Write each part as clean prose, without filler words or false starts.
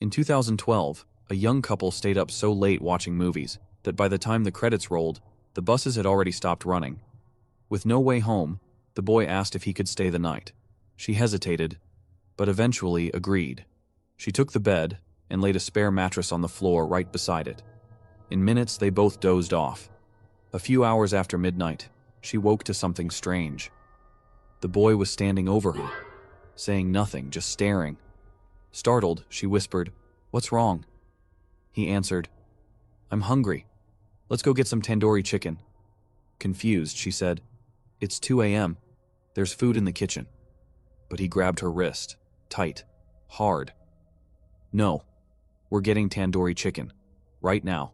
In 2012, a young couple stayed up so late watching movies that by the time the credits rolled, the buses had already stopped running. With no way home, the boy asked if he could stay the night. She hesitated, but eventually agreed. She took the bed and laid a spare mattress on the floor right beside it. In minutes, they both dozed off. A few hours after midnight, she woke to something strange. The boy was standing over her, saying nothing, just staring. Startled, she whispered, "What's wrong?" He answered, "I'm hungry. Let's go get some tandoori chicken." Confused, she said, "It's 2 a.m. There's food in the kitchen." But he grabbed her wrist, tight, hard. "No, we're getting tandoori chicken, right now."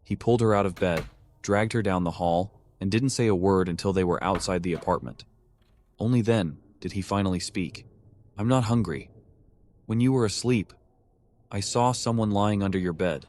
He pulled her out of bed, dragged her down the hall, and didn't say a word until they were outside the apartment. Only then did he finally speak. "I'm not hungry. When you were asleep, I saw someone lying under your bed."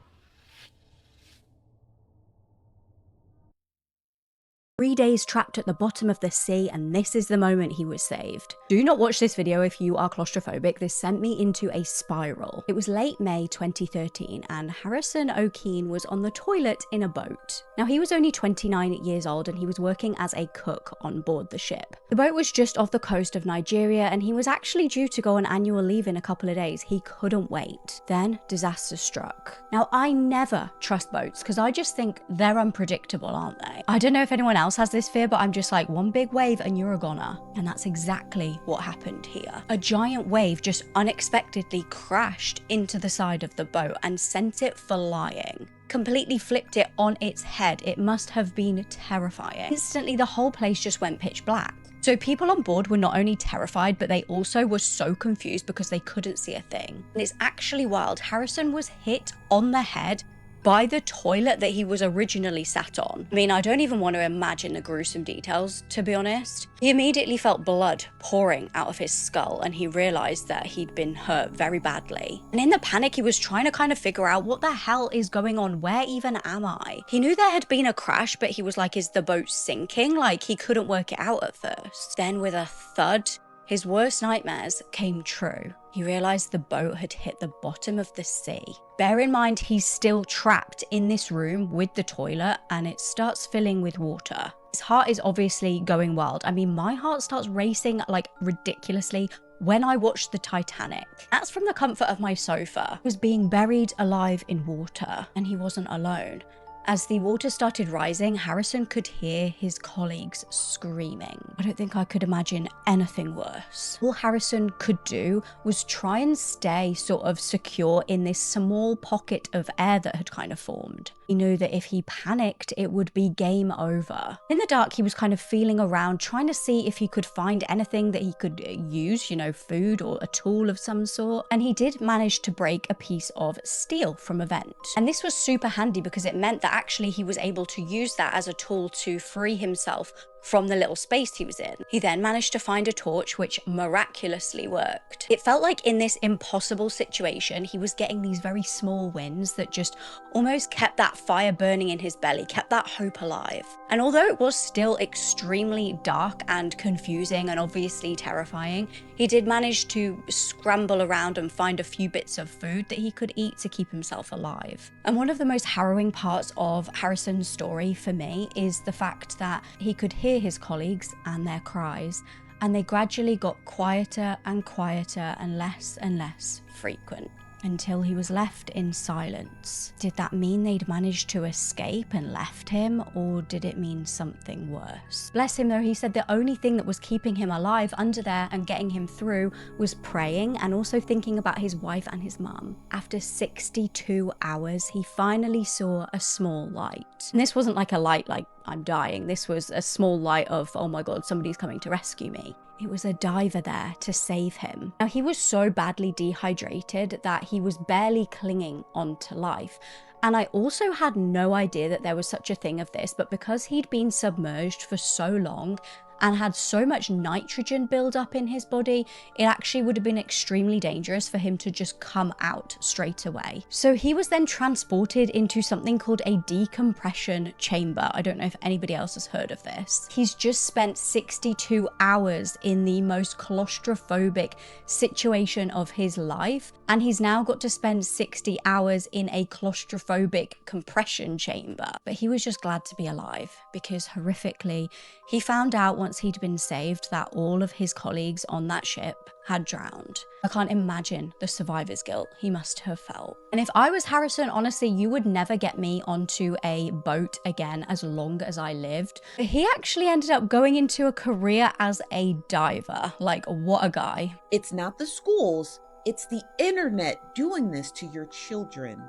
3 days trapped at the bottom of the sea, and this is the moment he was saved. Do not watch this video if you are claustrophobic. This sent me into a spiral. It was late May 2013 and Harrison O'Keefe was on the toilet in a boat. Now he was only 29 years old and he was working as a cook on board the ship. The boat was just off the coast of Nigeria and he was actually due to go on annual leave in a couple of days. He couldn't wait. Then disaster struck. Now I never trust boats because I just think they're unpredictable, aren't they? I don't know if anyone else has this fear, but I'm just like, one big wave and you're a goner. And that's exactly what happened here. A giant wave just unexpectedly crashed into the side of the boat and sent it flying. Completely flipped it on its head. It must have been terrifying. Instantly, the whole place just went pitch black. So people on board were not only terrified, but they also were so confused because they couldn't see a thing. And it's actually wild. Harrison was hit on the head by the toilet that he was originally sat on. I mean, I don't even want to imagine the gruesome details, to be honest. He immediately felt blood pouring out of his skull and he realized that he'd been hurt very badly. And in the panic, he was trying to kind of figure out what the hell is going on? Where even am I? He knew there had been a crash, but he was like, is the boat sinking? Like, he couldn't work it out at first. Then with a thud, his worst nightmares came true. He realized the boat had hit the bottom of the sea. Bear in mind, he's still trapped in this room with the toilet and it starts filling with water. His heart is obviously going wild. I mean, my heart starts racing like ridiculously when I watched the Titanic. That's from the comfort of my sofa. He was being buried alive in water and he wasn't alone. As the water started rising, Harrison could hear his colleagues screaming. I don't think I could imagine anything worse. All Harrison could do was try and stay sort of secure in this small pocket of air that had kind of formed. He knew that if he panicked, it would be game over. In the dark, he was kind of feeling around, trying to see if he could find anything that he could use, you know, food or a tool of some sort. And he did manage to break a piece of steel from a vent. And this was super handy because it meant that actually he was able to use that as a tool to free himself from the little space he was in. He then managed to find a torch which miraculously worked. It felt like in this impossible situation, he was getting these very small wins that just almost kept that fire burning in his belly, kept that hope alive. And although it was still extremely dark and confusing and obviously terrifying, he did manage to scramble around and find a few bits of food that he could eat to keep himself alive. And one of the most harrowing parts of Harrison's story for me is the fact that he could hear his colleagues and their cries, and they gradually got quieter and quieter and less frequent until he was left in silence. Did that mean they'd managed to escape and left him, or did it mean something worse? Bless him though, he said the only thing that was keeping him alive under there and getting him through was praying and also thinking about his wife and his mum. After 62 hours, he finally saw a small light. And this wasn't like a light like, I'm dying. This was a small light of, oh my God, somebody's coming to rescue me. It was a diver there to save him. Now, he was so badly dehydrated that he was barely clinging on to life. And I also had no idea that there was such a thing of this, but because he'd been submerged for so long and had so much nitrogen buildup in his body, it actually would have been extremely dangerous for him to just come out straight away. So he was then transported into something called a decompression chamber. I don't know if anybody else has heard of this. He's just spent 62 hours in the most claustrophobic situation of his life, and he's now got to spend 60 hours in a claustrophobic compression chamber. But he was just glad to be alive, because horrifically, he found out once he'd been saved that all of his colleagues on that ship had drowned. I can't imagine the survivor's guilt he must have felt. And if I was Harrison, honestly, you would never get me onto a boat again as long as I lived. He actually ended up going into a career as a diver. Like, what a guy. It's not the schools, it's the internet doing this to your children.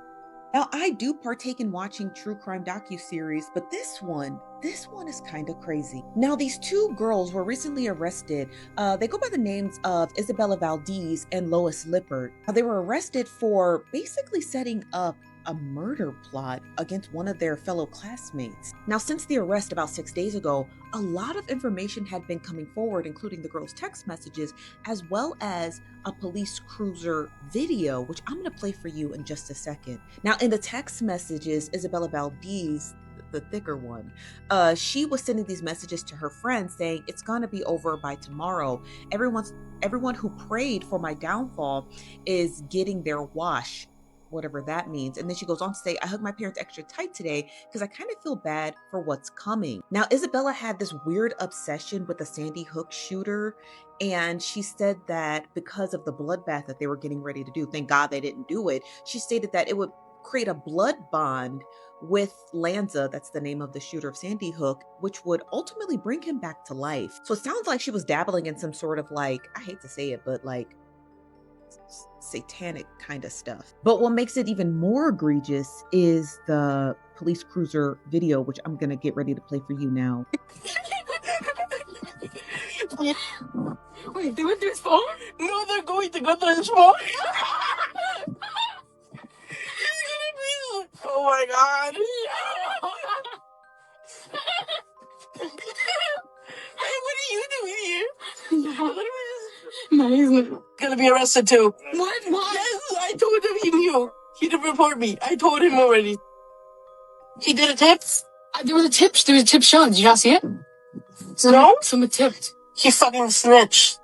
Now, I do partake in watching true crime docuseries, but this one is kind of crazy. Now, these two girls were recently arrested. They go by the names of Isabella Valdez and Lois Lippert. They were arrested for basically setting up a murder plot against one of their fellow classmates. Now, since the arrest about 6 days ago, a lot of information had been coming forward, including the girls' text messages, as well as a police cruiser video, which I'm going to play for you in just a second. Now, in the text messages, Isabella Valdez, the thicker one, she was sending these messages to her friends saying, "It's gonna be over by tomorrow. Everyone who prayed for my downfall is getting their wash," whatever that means. And then she goes on to say, "I hugged my parents extra tight today because I kind of feel bad for what's coming." Now, Isabella had this weird obsession with the Sandy Hook shooter, and she said that because of the bloodbath that they were getting ready to do, thank God they didn't do it, she stated that it would create a blood bond with Lanza, that's the name of the shooter of Sandy Hook, which would ultimately bring him back to life. So it sounds like she was dabbling in some sort of, like, I hate to say it, but like satanic kind of stuff. But what makes it even more egregious is the police cruiser video, which I'm gonna get ready to play for you now. Wait, they went to his phone? No, they're going to go to his phone. Oh my god. Hey, what are you doing here? No, he's gonna be arrested too. What? Yes, I told him he knew. He didn't report me. I told him already. He did a tip? There was a tip shown. Did you not see it? Someone tipped. He fucking snitched.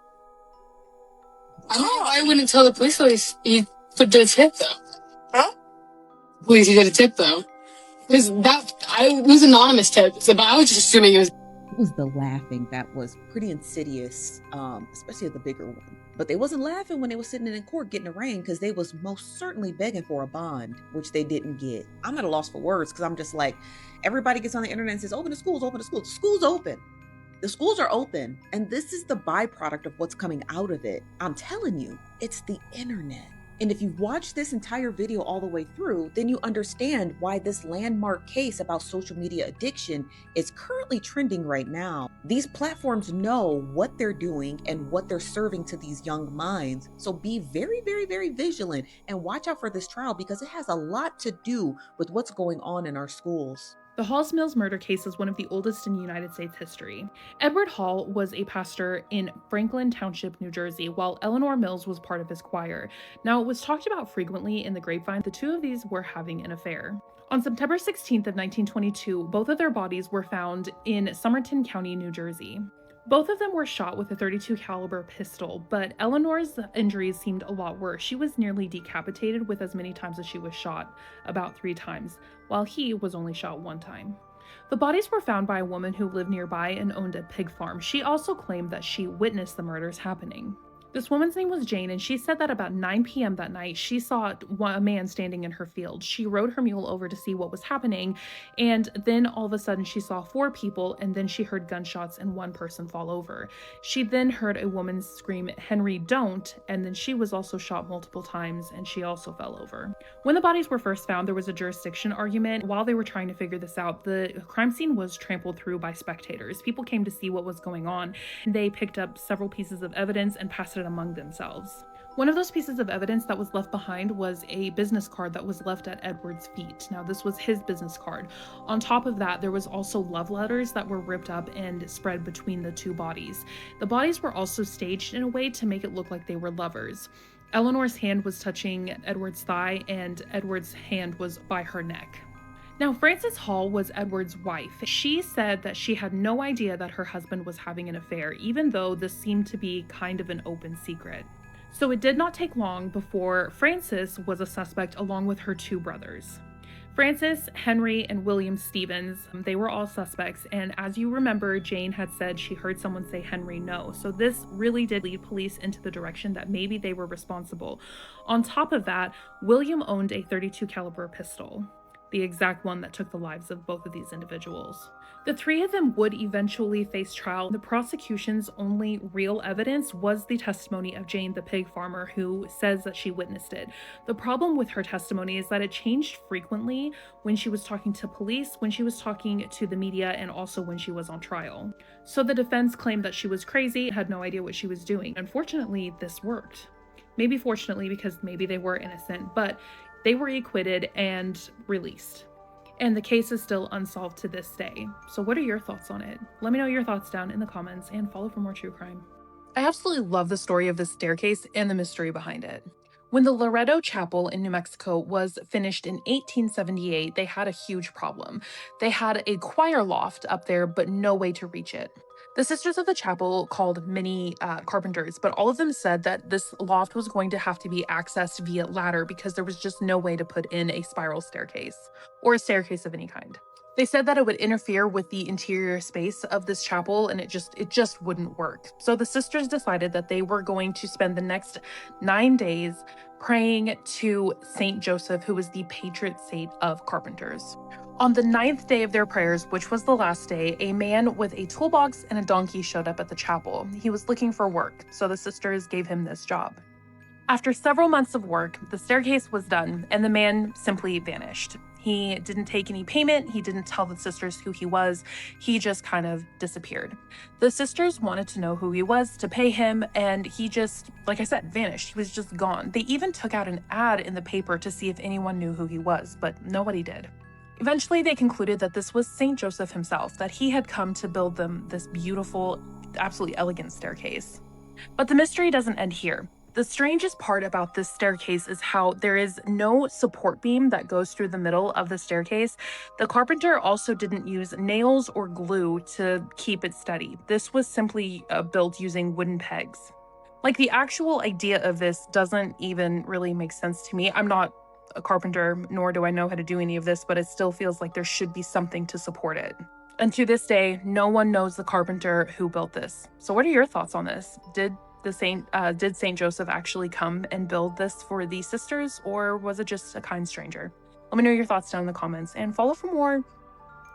I don't know why I wouldn't tell the police though. He did a tip though. Huh? Police, he did a tip though. Because it was an anonymous tip, so, but I was just assuming it was the laughing that was pretty insidious, especially the bigger one. But they wasn't laughing when they was sitting in court getting arraigned, because they was most certainly begging for a bond, which they didn't get. I'm at a loss for words, because I'm just like, everybody gets on the internet and says, open the schools, open the schools. The schools open. The schools are open, and this is the byproduct of what's coming out of it. I'm telling you, it's the internet. And if you've watched this entire video all the way through, then you understand why this landmark case about social media addiction is currently trending right now. These platforms know what they're doing and what they're serving to these young minds. So be very, very, very vigilant and watch out for this trial, because it has a lot to do with what's going on in our schools. The Halls Mills murder case is one of the oldest in United States history. Edward Hall was a pastor in Franklin Township, New Jersey, while Eleanor Mills was part of his choir. Now, it was talked about frequently in the grapevine the two of these were having an affair. On September 16th of 1922, both of their bodies were found in Somerton County, New Jersey. Both of them were shot with a .32 caliber pistol, but Eleanor's injuries seemed a lot worse. She was nearly decapitated with as many times as she was shot, about 3 times, while he was only shot 1 time. The bodies were found by a woman who lived nearby and owned a pig farm. She also claimed that she witnessed the murders happening. This woman's name was Jane, and she said that about 9 p.m. that night, she saw a man standing in her field. She rode her mule over to see what was happening, and then all of a sudden she saw 4 people, and then she heard gunshots and 1 person fall over. She then heard a woman scream, "Henry, don't," and then she was also shot multiple times, and she also fell over. When the bodies were first found, there was a jurisdiction argument. While they were trying to figure this out, the crime scene was trampled through by spectators. People came to see what was going on, and they picked up several pieces of evidence and passed it among themselves. One of those pieces of evidence that was left behind was a business card that was left at Edward's feet. Now, this was his business card. On top of that, there was also love letters that were ripped up and spread between the two bodies. The bodies were also staged in a way to make it look like they were lovers. Eleanor's hand was touching Edward's thigh, and Edward's hand was by her neck. Now, Frances Hall was Edward's wife. She said that she had no idea that her husband was having an affair, even though this seemed to be kind of an open secret. So it did not take long before Frances was a suspect along with her two brothers. Frances, Henry, and William Stevens, they were all suspects, and as you remember, Jane had said she heard someone say Henry no, so this really did lead police into the direction that maybe they were responsible. On top of that, William owned a .32 caliber pistol, the exact one that took the lives of both of these individuals. The three of them would eventually face trial. The prosecution's only real evidence was the testimony of Jane, the pig farmer, who says that she witnessed it. The problem with her testimony is that it changed frequently when she was talking to police, when she was talking to the media, and also when she was on trial. So the defense claimed that she was crazy, had no idea what she was doing. Unfortunately, this worked. Maybe fortunately, because maybe they were innocent, but they were acquitted and released. And the case is still unsolved to this day. So what are your thoughts on it? Let me know your thoughts down in the comments and follow for more true crime. I absolutely love the story of this staircase and the mystery behind it. When the Loreto Chapel in New Mexico was finished in 1878, they had a huge problem. They had a choir loft up there, but no way to reach it. The Sisters of the Chapel called many carpenters, but all of them said that this loft was going to have to be accessed via ladder because there was just no way to put in a spiral staircase or a staircase of any kind. They said that it would interfere with the interior space of this chapel and it just wouldn't work. So the sisters decided that they were going to spend the next 9 days praying to Saint Joseph, who was the patron saint of carpenters. On the 9th day of their prayers, which was the last day, a man with a toolbox and a donkey showed up at the chapel. He was looking for work, so the sisters gave him this job. After several months of work, the staircase was done, and the man simply vanished. He didn't take any payment, he didn't tell the sisters who he was, he just kind of disappeared. The sisters wanted to know who he was to pay him, and he just, like I said, vanished. He was just gone. They even took out an ad in the paper to see if anyone knew who he was, but nobody did. Eventually, they concluded that this was Saint Joseph himself, that he had come to build them this beautiful, absolutely elegant staircase. But the mystery doesn't end here. The strangest part about this staircase is how there is no support beam that goes through the middle of the staircase. The carpenter also didn't use nails or glue to keep it steady. This was simply built using wooden pegs. Like, the actual idea of this doesn't even really make sense to me. I'm not a carpenter, nor do I know how to do any of this, but it still feels like there should be something to support it. And to this day, no one knows the carpenter who built this. So what are your thoughts on this? Did Saint Joseph actually come and build this for these sisters, or was it just a kind stranger? Let me know your thoughts down in the comments and follow for more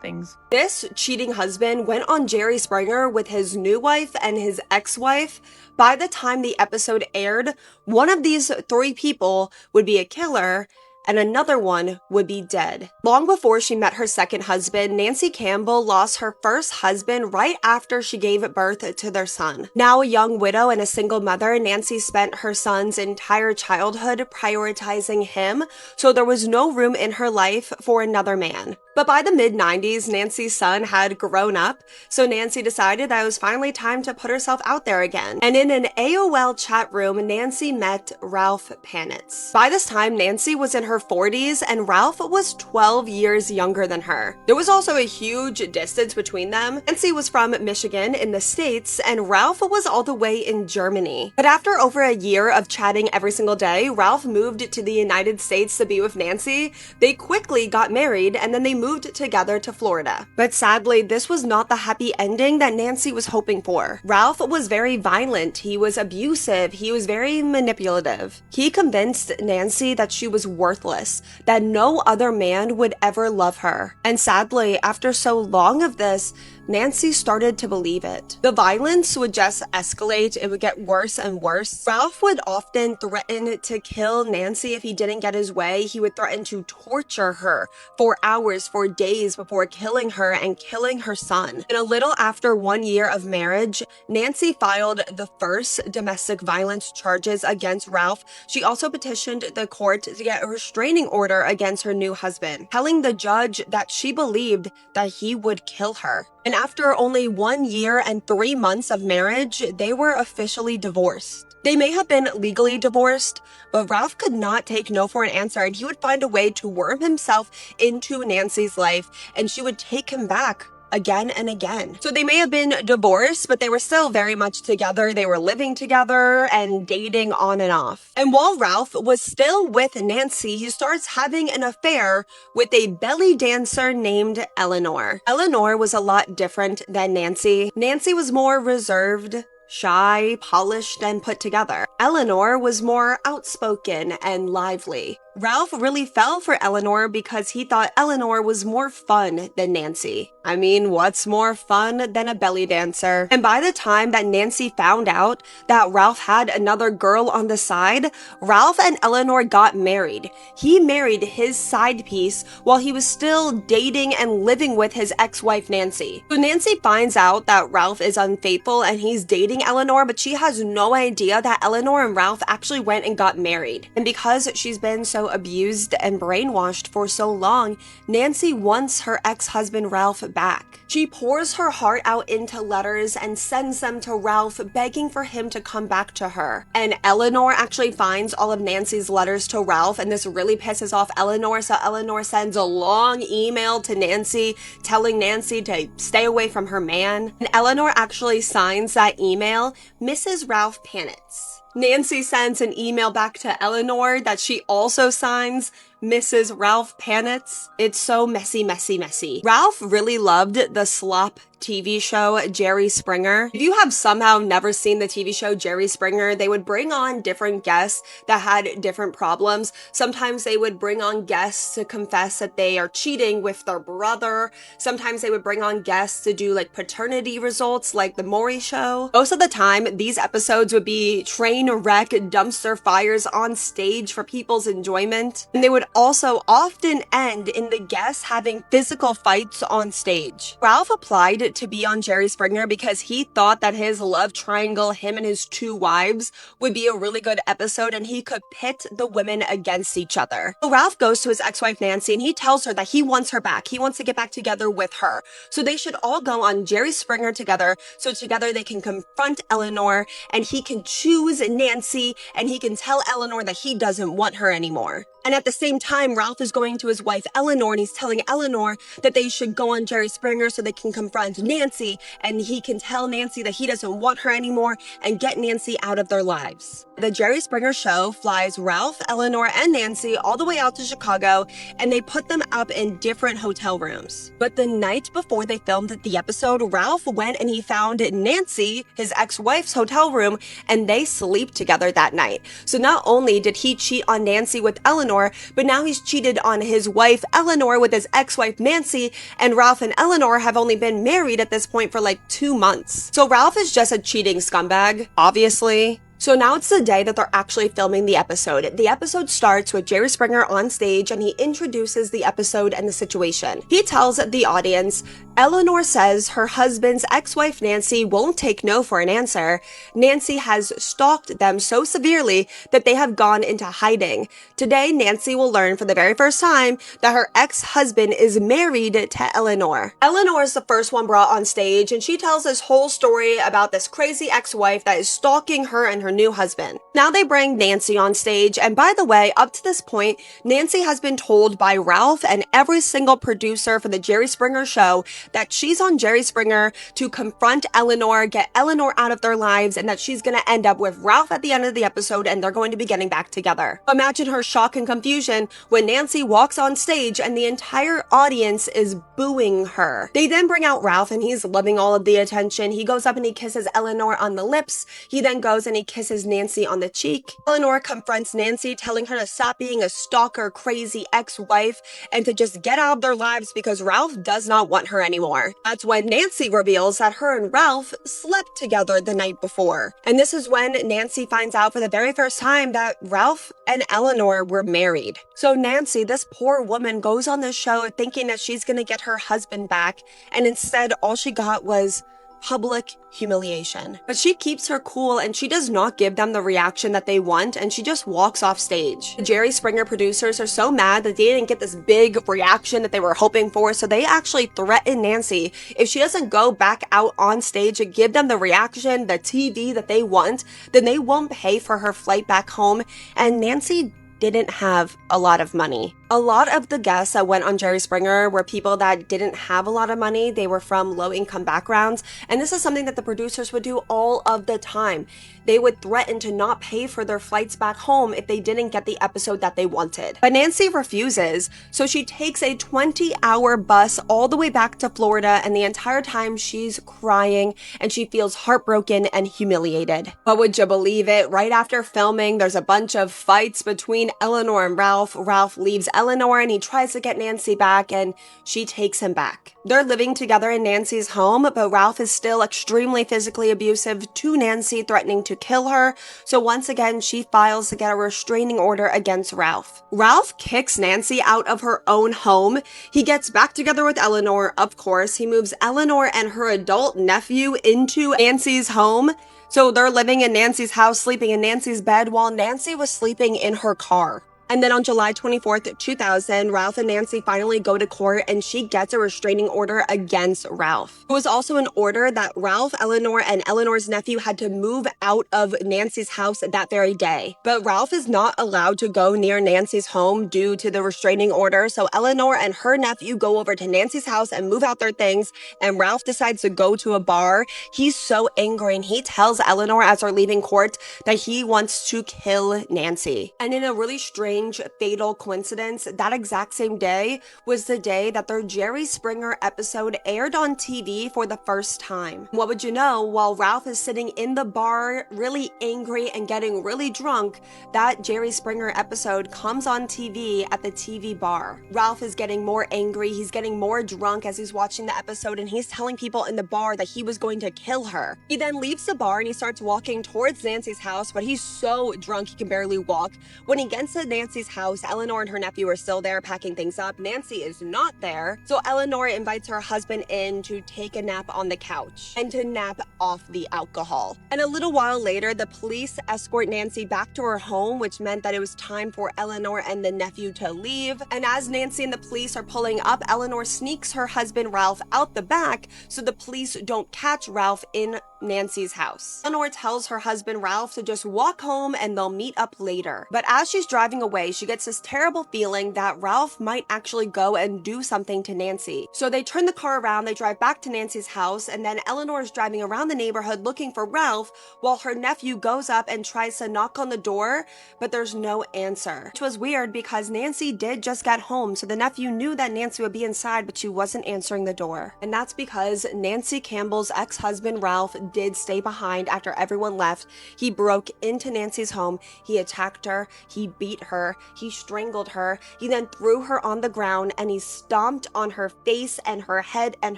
things. This cheating husband went on Jerry Springer with his new wife and his ex-wife. By the time the episode aired, one of these three people would be a killer and another one would be dead. Long before she met her second husband, Nancy Campbell lost her first husband right after she gave birth to their son. Now a young widow and a single mother, Nancy spent her son's entire childhood prioritizing him, so there was no room in her life for another man. But by the mid-90s, Nancy's son had grown up, so Nancy decided that it was finally time to put herself out there again. And in an AOL chat room, Nancy met Ralph Panitz. By this time, Nancy was in her 40s and Ralph was 12 years younger than her. There was also a huge distance between them. Nancy was from Michigan in the States and Ralph was all the way in Germany. But after over a year of chatting every single day, Ralph moved to the United States to be with Nancy. They quickly got married and then they moved together to Florida. But sadly, this was not the happy ending that Nancy was hoping for. Ralph was very violent, he was abusive, he was very manipulative. He convinced Nancy that she was worthless, that no other man would ever love her. And sadly, after so long of this, Nancy started to believe it. The violence would just escalate. It would get worse and worse. Ralph would often threaten to kill Nancy if he didn't get his way. He would threaten to torture her for hours, for days before killing her and killing her son. And a little after 1 year of marriage, Nancy filed the first domestic violence charges against Ralph. She also petitioned the court to get a restraining order against her new husband, telling the judge that she believed that he would kill her. And after only 1 year and 3 months of marriage, they were officially divorced. They may have been legally divorced, but Ralph could not take no for an answer, and he would find a way to worm himself into Nancy's life, and she would take him back again and again. So they may have been divorced, but they were still very much together. They were living together and dating on and off. And while Ralph was still with Nancy, he starts having an affair with a belly dancer named Eleanor. Eleanor was a lot different than Nancy. Nancy was more reserved, shy, polished, and put together. Eleanor was more outspoken and lively. Ralph really fell for Eleanor because he thought Eleanor was more fun than Nancy. I mean, what's more fun than a belly dancer? And by the time that Nancy found out that Ralph had another girl on the side, Ralph and Eleanor got married. He married his side piece while he was still dating and living with his ex-wife Nancy. So Nancy finds out that Ralph is unfaithful and he's dating Eleanor, but she has no idea that Eleanor and Ralph actually went and got married. And because she's been so abused and brainwashed for so long, Nancy wants her ex-husband Ralph back. She pours her heart out into letters and sends them to Ralph, begging for him to come back to her. And Eleanor actually finds all of Nancy's letters to Ralph, and this really pisses off Eleanor, so Eleanor sends a long email to Nancy telling Nancy to stay away from her man. And Eleanor actually signs that email, Mrs. Ralph Panitz. Nancy sends an email back to Eleanor that she also signs Mrs. Ralph Panitz. It's so messy, messy, messy. Ralph really loved the slop TV show Jerry Springer. If you have somehow never seen the TV show Jerry Springer, they would bring on different guests that had different problems. Sometimes they would bring on guests to confess that they are cheating with their brother. Sometimes they would bring on guests to do like paternity results like the Maury show. Most of the time, these episodes would be train wreck dumpster fires on stage for people's enjoyment. And they would also often end in the guests having physical fights on stage. Ralph applied to be on Jerry Springer because he thought that his love triangle, him and his two wives, would be a really good episode and he could pit the women against each other. So Ralph goes to his ex-wife Nancy and he tells her that he wants her back. He wants to get back together with her. So they should all go on Jerry Springer together, so together they can confront Eleanor and he can choose Nancy and he can tell Eleanor that he doesn't want her anymore. And at the same time, Ralph is going to his wife Eleanor and he's telling Eleanor that they should go on Jerry Springer so they can confront Nancy and he can tell Nancy that he doesn't want her anymore and get Nancy out of their lives. The Jerry Springer show flies Ralph, Eleanor, and Nancy all the way out to Chicago and they put them up in different hotel rooms. But the night before they filmed the episode, Ralph went and he found Nancy, his ex-wife's hotel room, and they sleep together that night. So not only did he cheat on Nancy with Eleanor, but now he's cheated on his wife Eleanor with his ex-wife Nancy, and Ralph and Eleanor have only been married at this point for like 2 months. So Ralph is just a cheating scumbag, obviously. So now it's the day that they're actually filming the episode. The episode starts with Jerry Springer on stage and he introduces the episode and the situation. He tells the audience, Eleanor says her husband's ex-wife Nancy won't take no for an answer. Nancy has stalked them so severely that they have gone into hiding. Today, Nancy will learn for the very first time that her ex-husband is married to Eleanor. Eleanor is the first one brought on stage and she tells this whole story about this crazy ex-wife that is stalking her and her new husband. Now they bring Nancy on stage, and by the way, up to this point, Nancy has been told by Ralph and every single producer for the Jerry Springer show that she's on Jerry Springer to confront Eleanor, get Eleanor out of their lives, and that she's gonna end up with Ralph at the end of the episode and they're going to be getting back together. Imagine her shock and confusion when Nancy walks on stage and the entire audience is booing her. They then bring out Ralph and he's loving all of the attention. He goes up and he kisses Eleanor on the lips. He then goes and he kisses Nancy on the cheek. Eleanor confronts Nancy, telling her to stop being a stalker, crazy ex-wife and to just get out of their lives because Ralph does not want her anymore. anymore. That's when Nancy reveals that her and Ralph slept together the night before. And this is when Nancy finds out for the very first time that Ralph and Eleanor were married. So Nancy, this poor woman, goes on this show thinking that she's gonna get her husband back, and instead all she got was public humiliation. But she keeps her cool and she does not give them the reaction that they want, and she just walks off stage. The Jerry Springer producers are so mad that they didn't get this big reaction that they were hoping for, so they actually threaten Nancy if she doesn't go back out on stage and give them the reaction, the TV that they want, then they won't pay for her flight back home. And Nancy didn't have a lot of money. A lot of the guests that went on Jerry Springer were people that didn't have a lot of money. They were from low-income backgrounds, and this is something that the producers would do all of the time. They would threaten to not pay for their flights back home if they didn't get the episode that they wanted. But Nancy refuses, so she takes a 20-hour bus all the way back to Florida, and the entire time she's crying and she feels heartbroken and humiliated. But would you believe it? Right after filming, there's a bunch of fights between Eleanor and Ralph. Ralph leaves Eleanor and he tries to get Nancy back, and she takes him back. They're living together in Nancy's home, but Ralph is still extremely physically abusive to Nancy, threatening to kill her. So once again, she files to get a restraining order against Ralph. Ralph kicks Nancy out of her own home. He gets back together with Eleanor, of course. He moves Eleanor and her adult nephew into Nancy's home. So they're living in Nancy's house, sleeping in Nancy's bed, while Nancy was sleeping in her car. And then on July 24th, 2000, Ralph and Nancy finally go to court, and she gets a restraining order against Ralph. It was also an order that Ralph, Eleanor, and Eleanor's nephew had to move out of Nancy's house that very day. But Ralph is not allowed to go near Nancy's home due to the restraining order, so Eleanor and her nephew go over to Nancy's house and move out their things, and Ralph decides to go to a bar. He's so angry, and he tells Eleanor as they're leaving court that he wants to kill Nancy. And in a really strange, fatal coincidence, that exact same day was the day that their Jerry Springer episode aired on TV for the first time. What would you know, while Ralph is sitting in the bar really angry and getting really drunk, that Jerry Springer episode comes on TV at the TV bar. Ralph is getting more angry, he's getting more drunk as he's watching the episode, and he's telling people in the bar that he was going to kill her. He then leaves the bar and he starts walking towards Nancy's house, but he's so drunk he can barely walk. When he gets to Nancy's house, Eleanor and her nephew are still there packing things up. Nancy is not there, so Eleanor invites her husband in to take a nap on the couch and to nap off the alcohol. And a little while later, the police escort Nancy back to her home, which meant that it was time for Eleanor and the nephew to leave. And as Nancy and the police are pulling up, Eleanor sneaks her husband Ralph out the back so the police don't catch Ralph in Nancy's house. Eleanor tells her husband Ralph to just walk home and they'll meet up later. But as she's driving away, she gets this terrible feeling that Ralph might actually go and do something to Nancy. So they turn the car around, they drive back to Nancy's house, and then Eleanor is driving around the neighborhood looking for Ralph while her nephew goes up and tries to knock on the door, but there's no answer. Which was weird because Nancy did just get home, so the nephew knew that Nancy would be inside, but she wasn't answering the door. And that's because Nancy Campbell's ex-husband Ralph did stay behind after everyone left. He broke into Nancy's home, he attacked her, he beat her, he strangled her, he then threw her on the ground, and he stomped on her face and her head and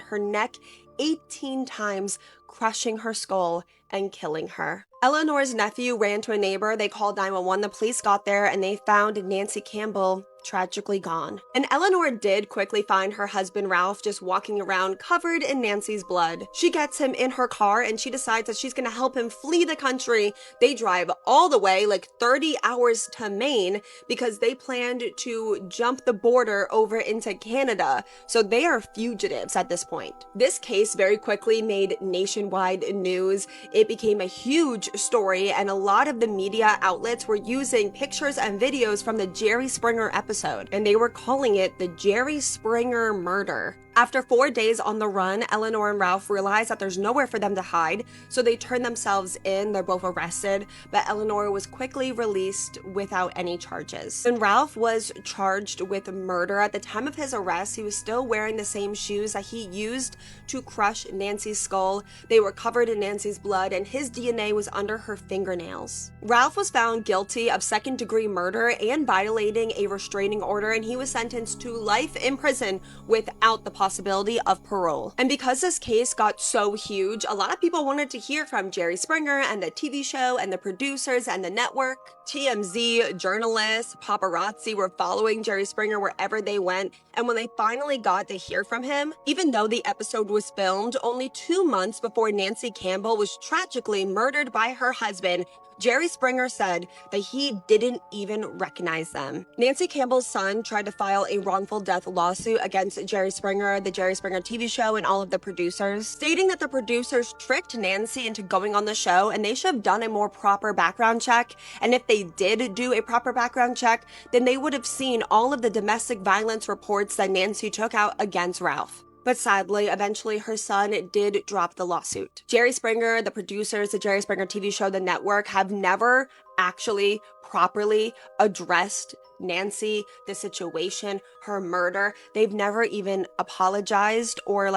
her neck 18 times, crushing her skull and killing her. Eleanor's nephew ran to a neighbor, they called 911, the police got there, and they found Nancy Campbell tragically gone. And Eleanor did quickly find her husband Ralph just walking around covered in Nancy's blood. She gets him in her car and she decides that she's gonna help him flee the country. They drive all the way, like 30 hours to Maine, because they planned to jump the border over into Canada. So they are fugitives at this point. This case very quickly made nationwide news. It became a huge story, and a lot of the media outlets were using pictures and videos from the Jerry Springer episode, and they were calling it the Jerry Springer murder. After 4 days on the run, Eleanor and Ralph realize that there's nowhere for them to hide, so they turn themselves in. They're both arrested, but Eleanor was quickly released without any charges. And Ralph was charged with murder. At the time of his arrest, he was still wearing the same shoes that he used to crush Nancy's skull. They were covered in Nancy's blood, and his DNA was under her fingernails. Ralph was found guilty of second-degree murder and violating a restraining order, and he was sentenced to life in prison without the possibility possibility of parole. And because this case got so huge, a lot of people wanted to hear from Jerry Springer and the TV show and the producers and the network. TMZ, journalists, paparazzi were following Jerry Springer wherever they went, and when they finally got to hear from him, even though the episode was filmed only 2 months before Nancy Campbell was tragically murdered by her husband, Jerry Springer said that he didn't even recognize them. Nancy Campbell's son tried to file a wrongful death lawsuit against Jerry Springer, the Jerry Springer TV show, and all of the producers, stating that the producers tricked Nancy into going on the show and they should have done a more proper background check. And if they did do a proper background check, then they would have seen all of the domestic violence reports that Nancy took out against Ralph. But sadly, eventually her son did drop the lawsuit. Jerry Springer, the producers, the Jerry Springer TV show, the network have never actually properly addressed Nancy, the situation, her murder. They've never even apologized or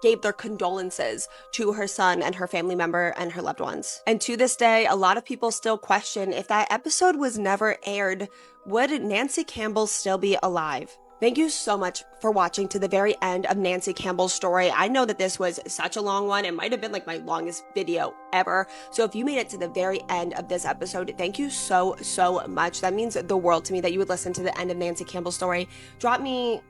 gave their condolences to her son and her family member and her loved ones. And to this day, a lot of people still question if that episode was never aired, would Nancy Campbell still be alive? Thank you so much for watching to the very end of Nancy Campbell's story. I know that this was such a long one. It might have been my longest video ever. So if you made it to the very end of this episode, thank you so, so much. That means the world to me that you would listen to the end of Nancy Campbell's story. Drop me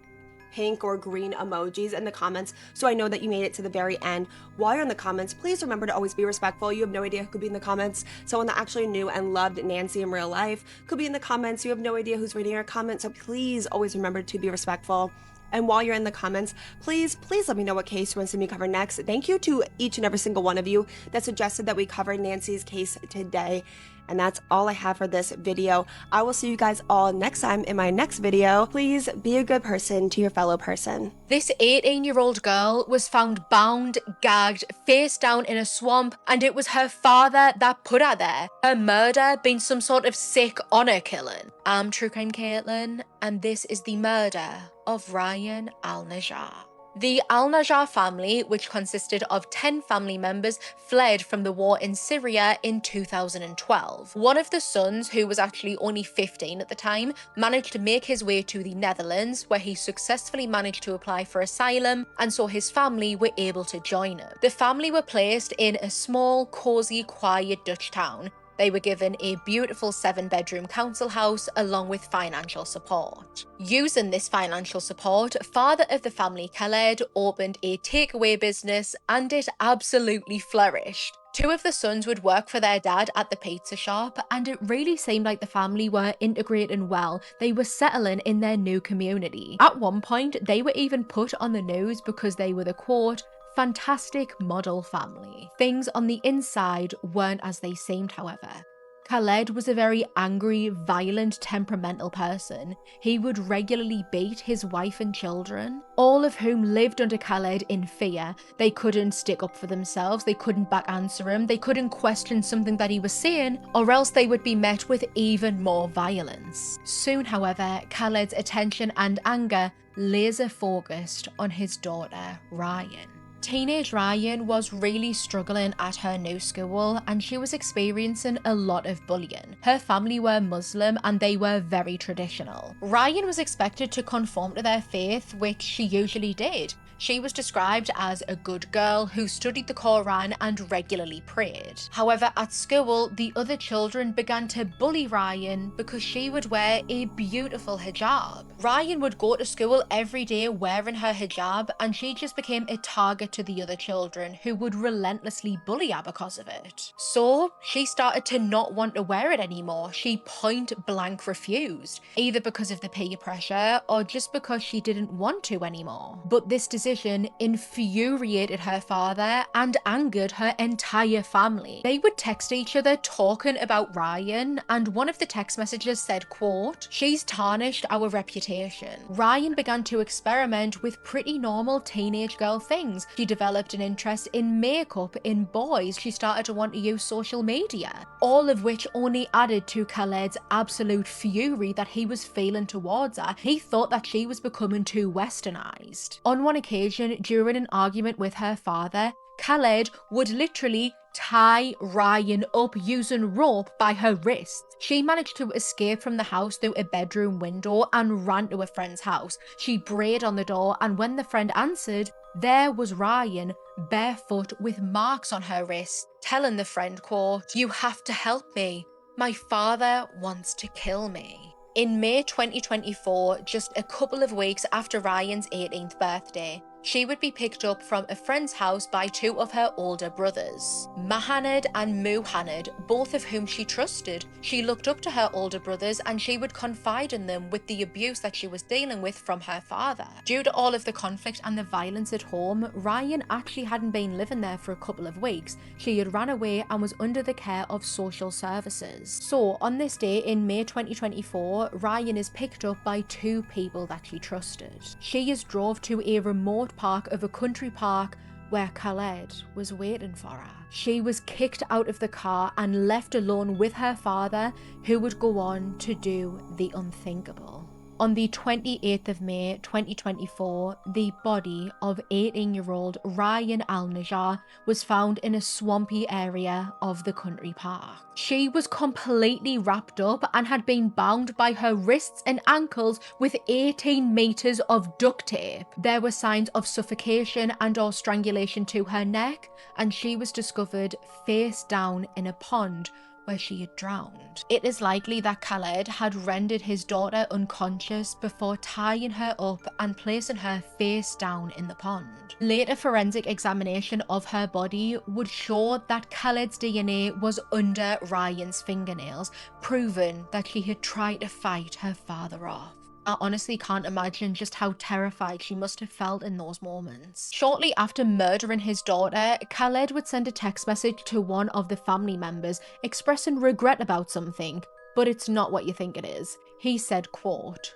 pink or green emojis in the comments so I know that you made it to the very end. While you're in the comments, please remember to always be respectful. You have no idea who could be in the comments. Someone that actually knew and loved Nancy in real life could be in the comments. You have no idea who's reading your comments, so please always remember to be respectful. And while you're in the comments, please let me know what case you want to see me cover next. Thank you to each and every single one of you that suggested that we cover Nancy's case today. And that's all I have for this video. I will see you guys all next time in my next video. Please be a good person to your fellow person. This 18-year-old girl was found bound, gagged, face down in a swamp, and it was her father that put her there. Her murder being some sort of sick honor killing. I'm True Crime Caitlin, and this is the murder of Ryan Al-Najjar. The Al-Najjar family, which consisted of 10 family members, fled from the war in Syria in 2012. One of the sons, who was actually only 15 at the time, managed to make his way to the Netherlands, where he successfully managed to apply for asylum, and so his family were able to join him. The family were placed in a small, cozy, quiet Dutch town. They were given a beautiful 7-bedroom council house along with financial support. Using this financial support, father of the family Khaled opened a takeaway business and it absolutely flourished. 2 of the sons would work for their dad at the pizza shop, and it really seemed like the family were integrating well. They were settling in their new community. At one point, they were even put on the news because they were the quote, fantastic model family. Things on the inside weren't as they seemed, however. Khaled was a very angry, violent, temperamental person. He would regularly beat his wife and children, all of whom lived under Khaled in fear. They couldn't stick up for themselves, they couldn't back answer him, they couldn't question something that he was saying, or else they would be met with even more violence. Soon, however, Khaled's attention and anger laser focused on his daughter, Ryan. Teenage Ryan was really struggling at her new school and she was experiencing a lot of bullying. Her family were Muslim and they were very traditional. Ryan was expected to conform to their faith, which she usually did. She was described as a good girl who studied the Quran and regularly prayed. However, at school, the other children began to bully Ryan because she would wear a beautiful hijab. Ryan would go to school every day wearing her hijab, and she just became a target to the other children who would relentlessly bully her because of it. So she started to not want to wear it anymore. She point blank refused, either because of the peer pressure or just because she didn't want to anymore. But this decision infuriated her father and angered her entire family. They would text each other talking about Ryan, and one of the text messages said, quote, "She's tarnished our reputation." Ryan began to experiment with pretty normal teenage girl things. She developed an interest in makeup, in boys. She started to want to use social media, all of which only added to Khaled's absolute fury that he was feeling towards her. He thought that she was becoming too westernized. On one occasion, during an argument with her father, Khaled would literally tie Ryan up using rope by her wrists. She managed to escape from the house through a bedroom window and ran to a friend's house. She brayed on the door, and when the friend answered, there was Ryan, barefoot with marks on her wrist, telling the friend, quote, "You have to help me. My father wants to kill me." In May 2024, just a couple of weeks after Ryan's 18th birthday, she would be picked up from a friend's house by two of her older brothers, Mahanad and Muhanad, both of whom she trusted. She looked up to her older brothers and she would confide in them with the abuse that she was dealing with from her father. Due to all of the conflict and the violence at home, Ryan actually hadn't been living there for a couple of weeks. She had run away and was under the care of social services. So on this day in May 2024, Ryan is picked up by two people that she trusted. She is drove to a remote park of a country park where Khaled was waiting for her. She was kicked out of the car and left alone with her father, who would go on to do the unthinkable. On the 28th of May 2024, the body of 18-year-old Ryan Al-Najjar was found in a swampy area of the country park. She was completely wrapped up and had been bound by her wrists and ankles with 18 meters of duct tape. There were signs of suffocation and or strangulation to her neck, and she was discovered face down in a pond where she had drowned. It is likely that Khaled had rendered his daughter unconscious before tying her up and placing her face down in the pond. Later forensic examination of her body would show that Khaled's DNA was under Ryan's fingernails, proving that she had tried to fight her father off. I honestly can't imagine just how terrified she must have felt in those moments. Shortly after murdering his daughter, Khaled would send a text message to one of the family members expressing regret about something, but it's not what you think it is. He said, quote,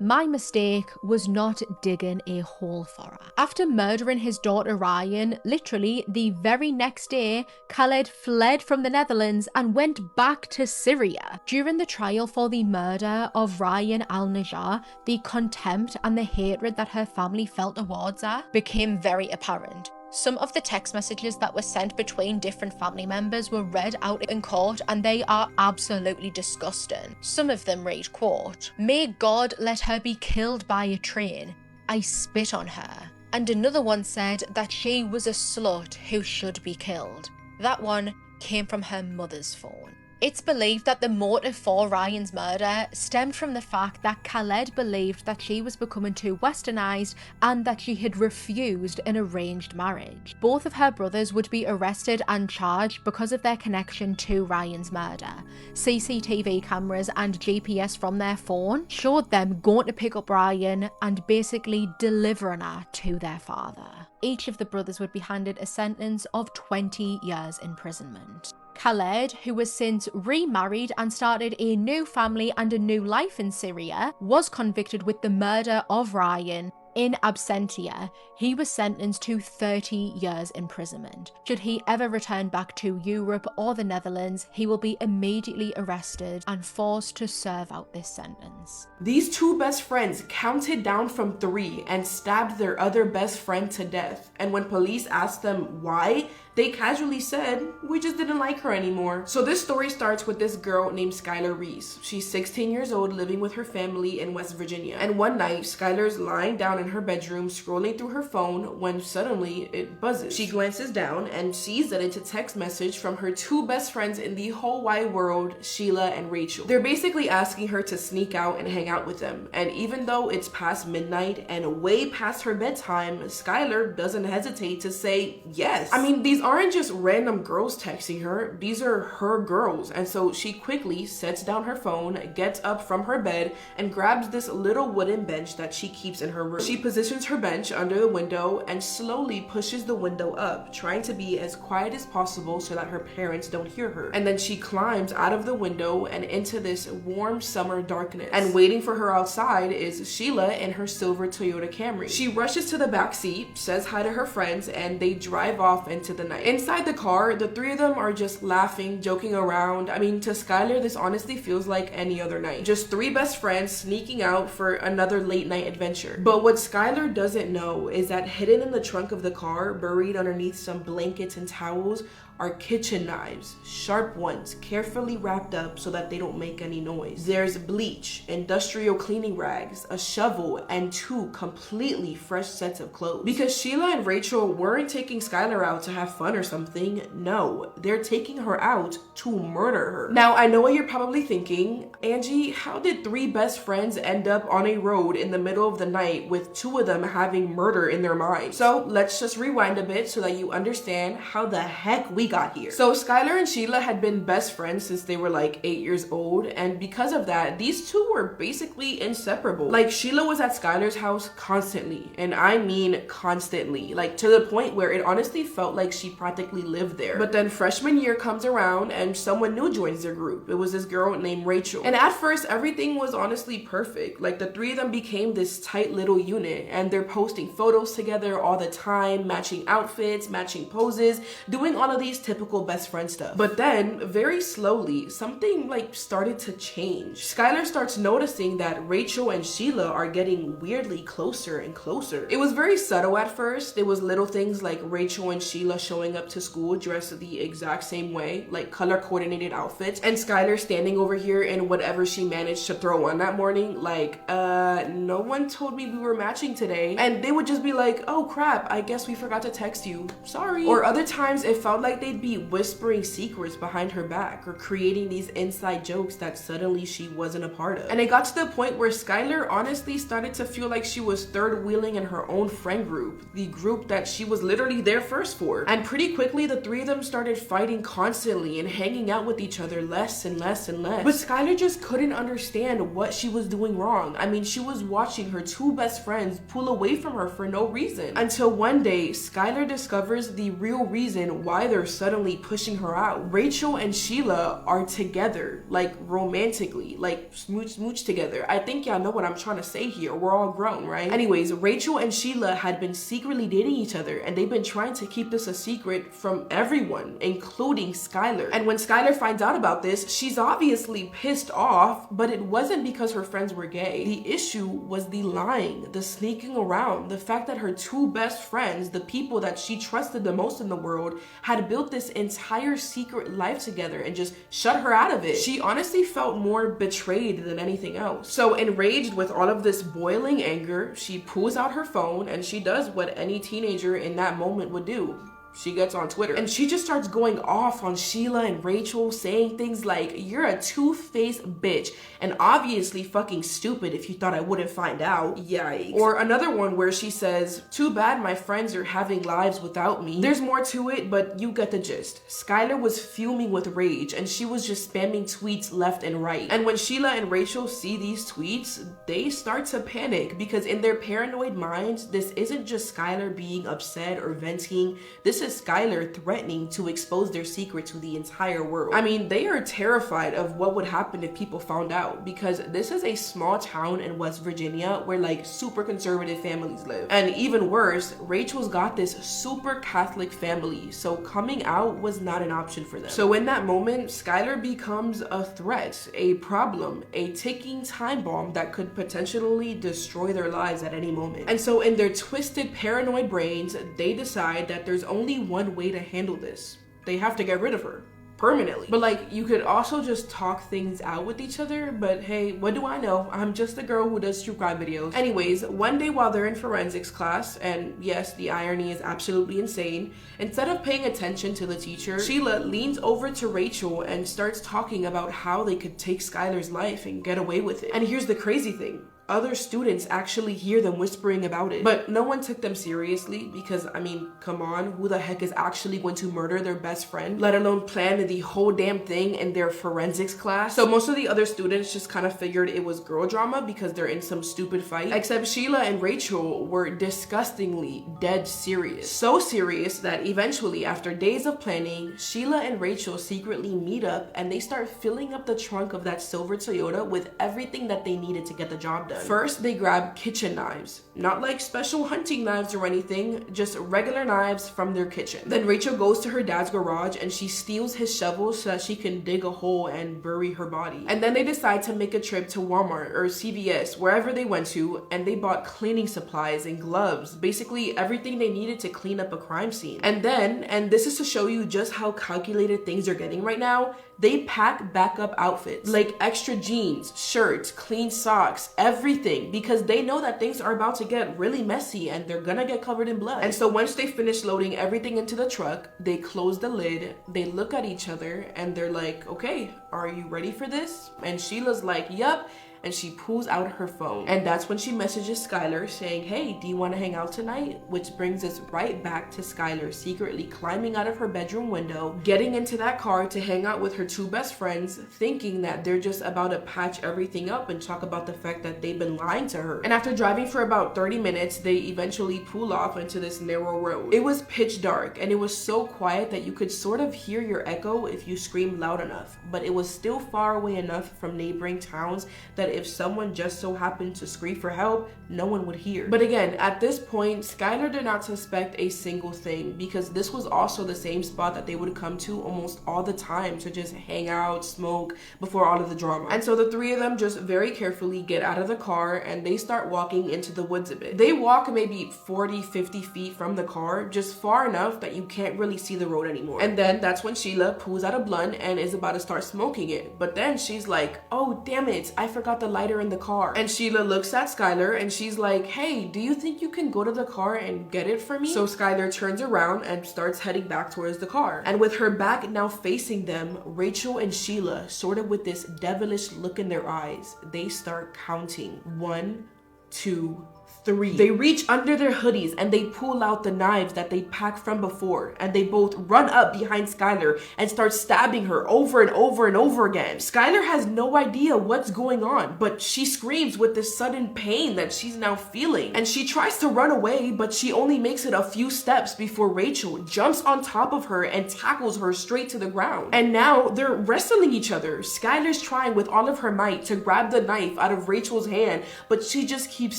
"My mistake was not digging a hole for her." After murdering his daughter Ryan, literally the very next day, Khaled fled from the Netherlands and went back to Syria. During the trial for the murder of Ryan Al-Najjar, the contempt and the hatred that her family felt towards her became very apparent. Some of the text messages that were sent between different family members were read out in court, and they are absolutely disgusting. Some of them read, quote, "May God let her be killed by a train. I spit on her." And another one said that she was a slut who should be killed. That one came from her mother's phone. It's believed that the motive for Ryan's murder stemmed from the fact that Khaled believed that she was becoming too westernized and that she had refused an arranged marriage. Both of her brothers would be arrested and charged because of their connection to Ryan's murder. CCTV cameras and GPS from their phone showed them going to pick up Ryan and basically delivering her to their father. Each of the brothers would be handed a sentence of 20 years imprisonment. Khaled, who was since remarried and started a new family and a new life in Syria, was convicted with the murder of Ryan. In absentia, he was sentenced to 30 years imprisonment. Should he ever return back to Europe or the Netherlands, he will be immediately arrested and forced to serve out this sentence. These two best friends counted down from 3 and stabbed their other best friend to death. And when police asked them why, they casually said, "We just didn't like her anymore." So this story starts with this girl named Skylar Reese. She's 16 years old, living with her family in West Virginia. And one night, Skylar's lying down in her bedroom scrolling through her phone when suddenly it buzzes. She glances down and sees that it's a text message from her two best friends in the whole wide world, Sheila and Rachel. They're basically asking her to sneak out and hang out with them. And even though it's past midnight and way past her bedtime, Skylar doesn't hesitate to say yes. I mean, these aren't just random girls texting her, these are her girls. And so she quickly sets down her phone, gets up from her bed, and grabs this little wooden bench that she keeps in her room. She positions her bench under the window and slowly pushes the window up, trying to be as quiet as possible so that her parents don't hear her. And then she climbs out of the window and into this warm summer darkness. And waiting for her outside is Sheila in her silver Toyota Camry. She rushes to the back seat, says hi to her friends, and they drive off into the night. Inside the car, the three of them are just laughing, joking around. I mean, to Skylar, this honestly feels like any other night. Just three best friends sneaking out for another late night adventure. But what Skylar doesn't know is that hidden in the trunk of the car, buried underneath some blankets and towels, are kitchen knives, sharp ones, carefully wrapped up so that they don't make any noise. There's bleach, industrial cleaning rags, a shovel, and two completely fresh sets of clothes. Because Sheila and Rachel weren't taking Skylar out to have fun or something. No, they're taking her out to murder her. Now, I know what you're probably thinking, Angie, how did three best friends end up on a road in the middle of the night with two of them having murder in their minds? So let's just rewind a bit so that you understand how the heck we got here. So Skylar and Sheila had been best friends since they were like 8 years old, and because of that, these two were basically inseparable. Like, Sheila was at Skylar's house constantly, and I mean constantly, like to the point where it honestly felt like she practically lived there. But then freshman year comes around and someone new joins their group. It was this girl named Rachel, and at first everything was honestly perfect. Like, the three of them became this tight little unit, and they're posting photos together all the time, matching outfits, matching poses, doing all of these typical best friend stuff. But then, very slowly, something like started to change. Skylar starts noticing that Rachel and Sheila are getting weirdly closer and closer. It was very subtle at first. It was little things like Rachel and Sheila showing up to school dressed the exact same way, like color coordinated outfits, and Skylar standing over here in whatever she managed to throw on that morning, like, no one told me we were matching today. And they would just be like, oh crap, I guess we forgot to text you, sorry. Or other times it felt like they'd be whispering secrets behind her back or creating these inside jokes that suddenly she wasn't a part of. And it got to the point where Skylar honestly started to feel like she was third wheeling in her own friend group, the group that she was literally there first for. And pretty quickly the three of them started fighting constantly and hanging out with each other less and less and less. But Skylar just couldn't understand what she was doing wrong. I mean, she was watching her two best friends pull away from her for no reason, until one day Skylar discovers the real reason why they're suddenly pushing her out. Rachel and Sheila are together, like romantically, like smooch together. I think y'all know what I'm trying to say here. We're all grown, right? Anyways, Rachel and Sheila had been secretly dating each other, and they've been trying to keep this a secret from everyone, including Skylar. And when Skylar finds out about this, she's obviously pissed off, but it wasn't because her friends were gay. The issue was the lying, the sneaking around, the fact that her two best friends, the people that she trusted the most in the world, had built this entire secret life together and just shut her out of it. She honestly felt more betrayed than anything else. So enraged with all of this boiling anger, she pulls out her phone and she does what any teenager in that moment would do. She gets on Twitter and she just starts going off on Sheila and Rachel, saying things like, you're a two-faced bitch and obviously fucking stupid if you thought I wouldn't find out. Yikes. Or another one where she says, too bad my friends are having lives without me. There's more to it, but you get the gist. Skylar was fuming with rage and she was just spamming tweets left and right. And when Sheila and Rachel see these tweets, they start to panic because in their paranoid minds, this isn't just Skylar being upset or venting. This is Skylar threatening to expose their secret to the entire world. I mean, they are terrified of what would happen if people found out, because this is a small town in West Virginia where like super conservative families live. And even worse, Rachel's got this super Catholic family, so coming out was not an option for them. So in that moment, Skylar becomes a threat, a problem, a ticking time bomb that could potentially destroy their lives at any moment. And so in their twisted paranoid brains, they decide that there's only one way to handle this. They have to get rid of her permanently. But like, you could also just talk things out with each other, but hey, what do I know? I'm just a girl who does true crime videos. Anyways, one day while they're in forensics class, and yes, the irony is absolutely insane, instead of paying attention to the teacher, Sheila leans over to Rachel and starts talking about how they could take Skylar's life and get away with it. And here's the crazy thing. Other students actually hear them whispering about it, but no one took them seriously because, I mean, come on, who the heck is actually going to murder their best friend, let alone plan the whole damn thing in their forensics class? So most of the other students just kind of figured it was girl drama because they're in some stupid fight, except Sheila and Rachel were disgustingly dead serious. So serious that eventually, after days of planning, Sheila and Rachel secretly meet up and they start filling up the trunk of that silver Toyota with everything that they needed to get the job done. plan. First, they grab kitchen knives. Not like special hunting knives or anything, just regular knives from their kitchen. Then Rachel goes to her dad's garage and she steals his shovel so that she can dig a hole and bury her body. And then they decide to make a trip to Walmart or CVS, wherever they went to, and they bought cleaning supplies and gloves, basically everything they needed to clean up a crime scene. And then, and this is to show you just how calculated things are getting right now, they pack backup outfits, like extra jeans, shirts, clean socks, everything, because they know that things are about to get really messy and they're gonna get covered in blood. And so once they finish loading everything into the truck, they close the lid, they look at each other, and they're like, okay, are you ready for this? And Sheila's like, yup. And she pulls out her phone. And that's when she messages Skylar saying, hey, do you want to hang out tonight? Which brings us right back to Skylar secretly climbing out of her bedroom window, getting into that car to hang out with her two best friends, thinking that they're just about to patch everything up and talk about the fact that they've been lying to her. And after driving for about 30 minutes, they eventually pull off into this narrow road. It was pitch dark and it was so quiet that you could sort of hear your echo if you screamed loud enough, but it was still far away enough from neighboring towns that if someone just so happened to scream for help, no one would hear. But again, at this point, Skylar did not suspect a single thing, because this was also the same spot that they would come to almost all the time to just hang out, smoke, before all of the drama. And so the three of them just very carefully get out of the car and they start walking into the woods a bit. They walk maybe 40, 50 feet from the car, just far enough that you can't really see the road anymore. And then that's when Sheila pulls out a blunt and is about to start smoking it. But then she's like, oh, damn it, I forgot the lighter in the car. And Sheila looks at Skylar and she's like, hey, do you think you can go to the car and get it for me? So Skylar turns around and starts heading back towards the car. And with her back now facing them, Rachel and Sheila, sort of with this devilish look in their eyes, they start counting. 1, 2, 3. They reach under their hoodies and they pull out the knives that they packed from before, and they both run up behind Skylar and start stabbing her over and over and over again. Skylar has no idea what's going on, but she screams with this sudden pain that she's now feeling, and she tries to run away, but she only makes it a few steps before Rachel jumps on top of her and tackles her straight to the ground. And now they're wrestling each other. Skylar's trying with all of her might to grab the knife out of Rachel's hand, but she just keeps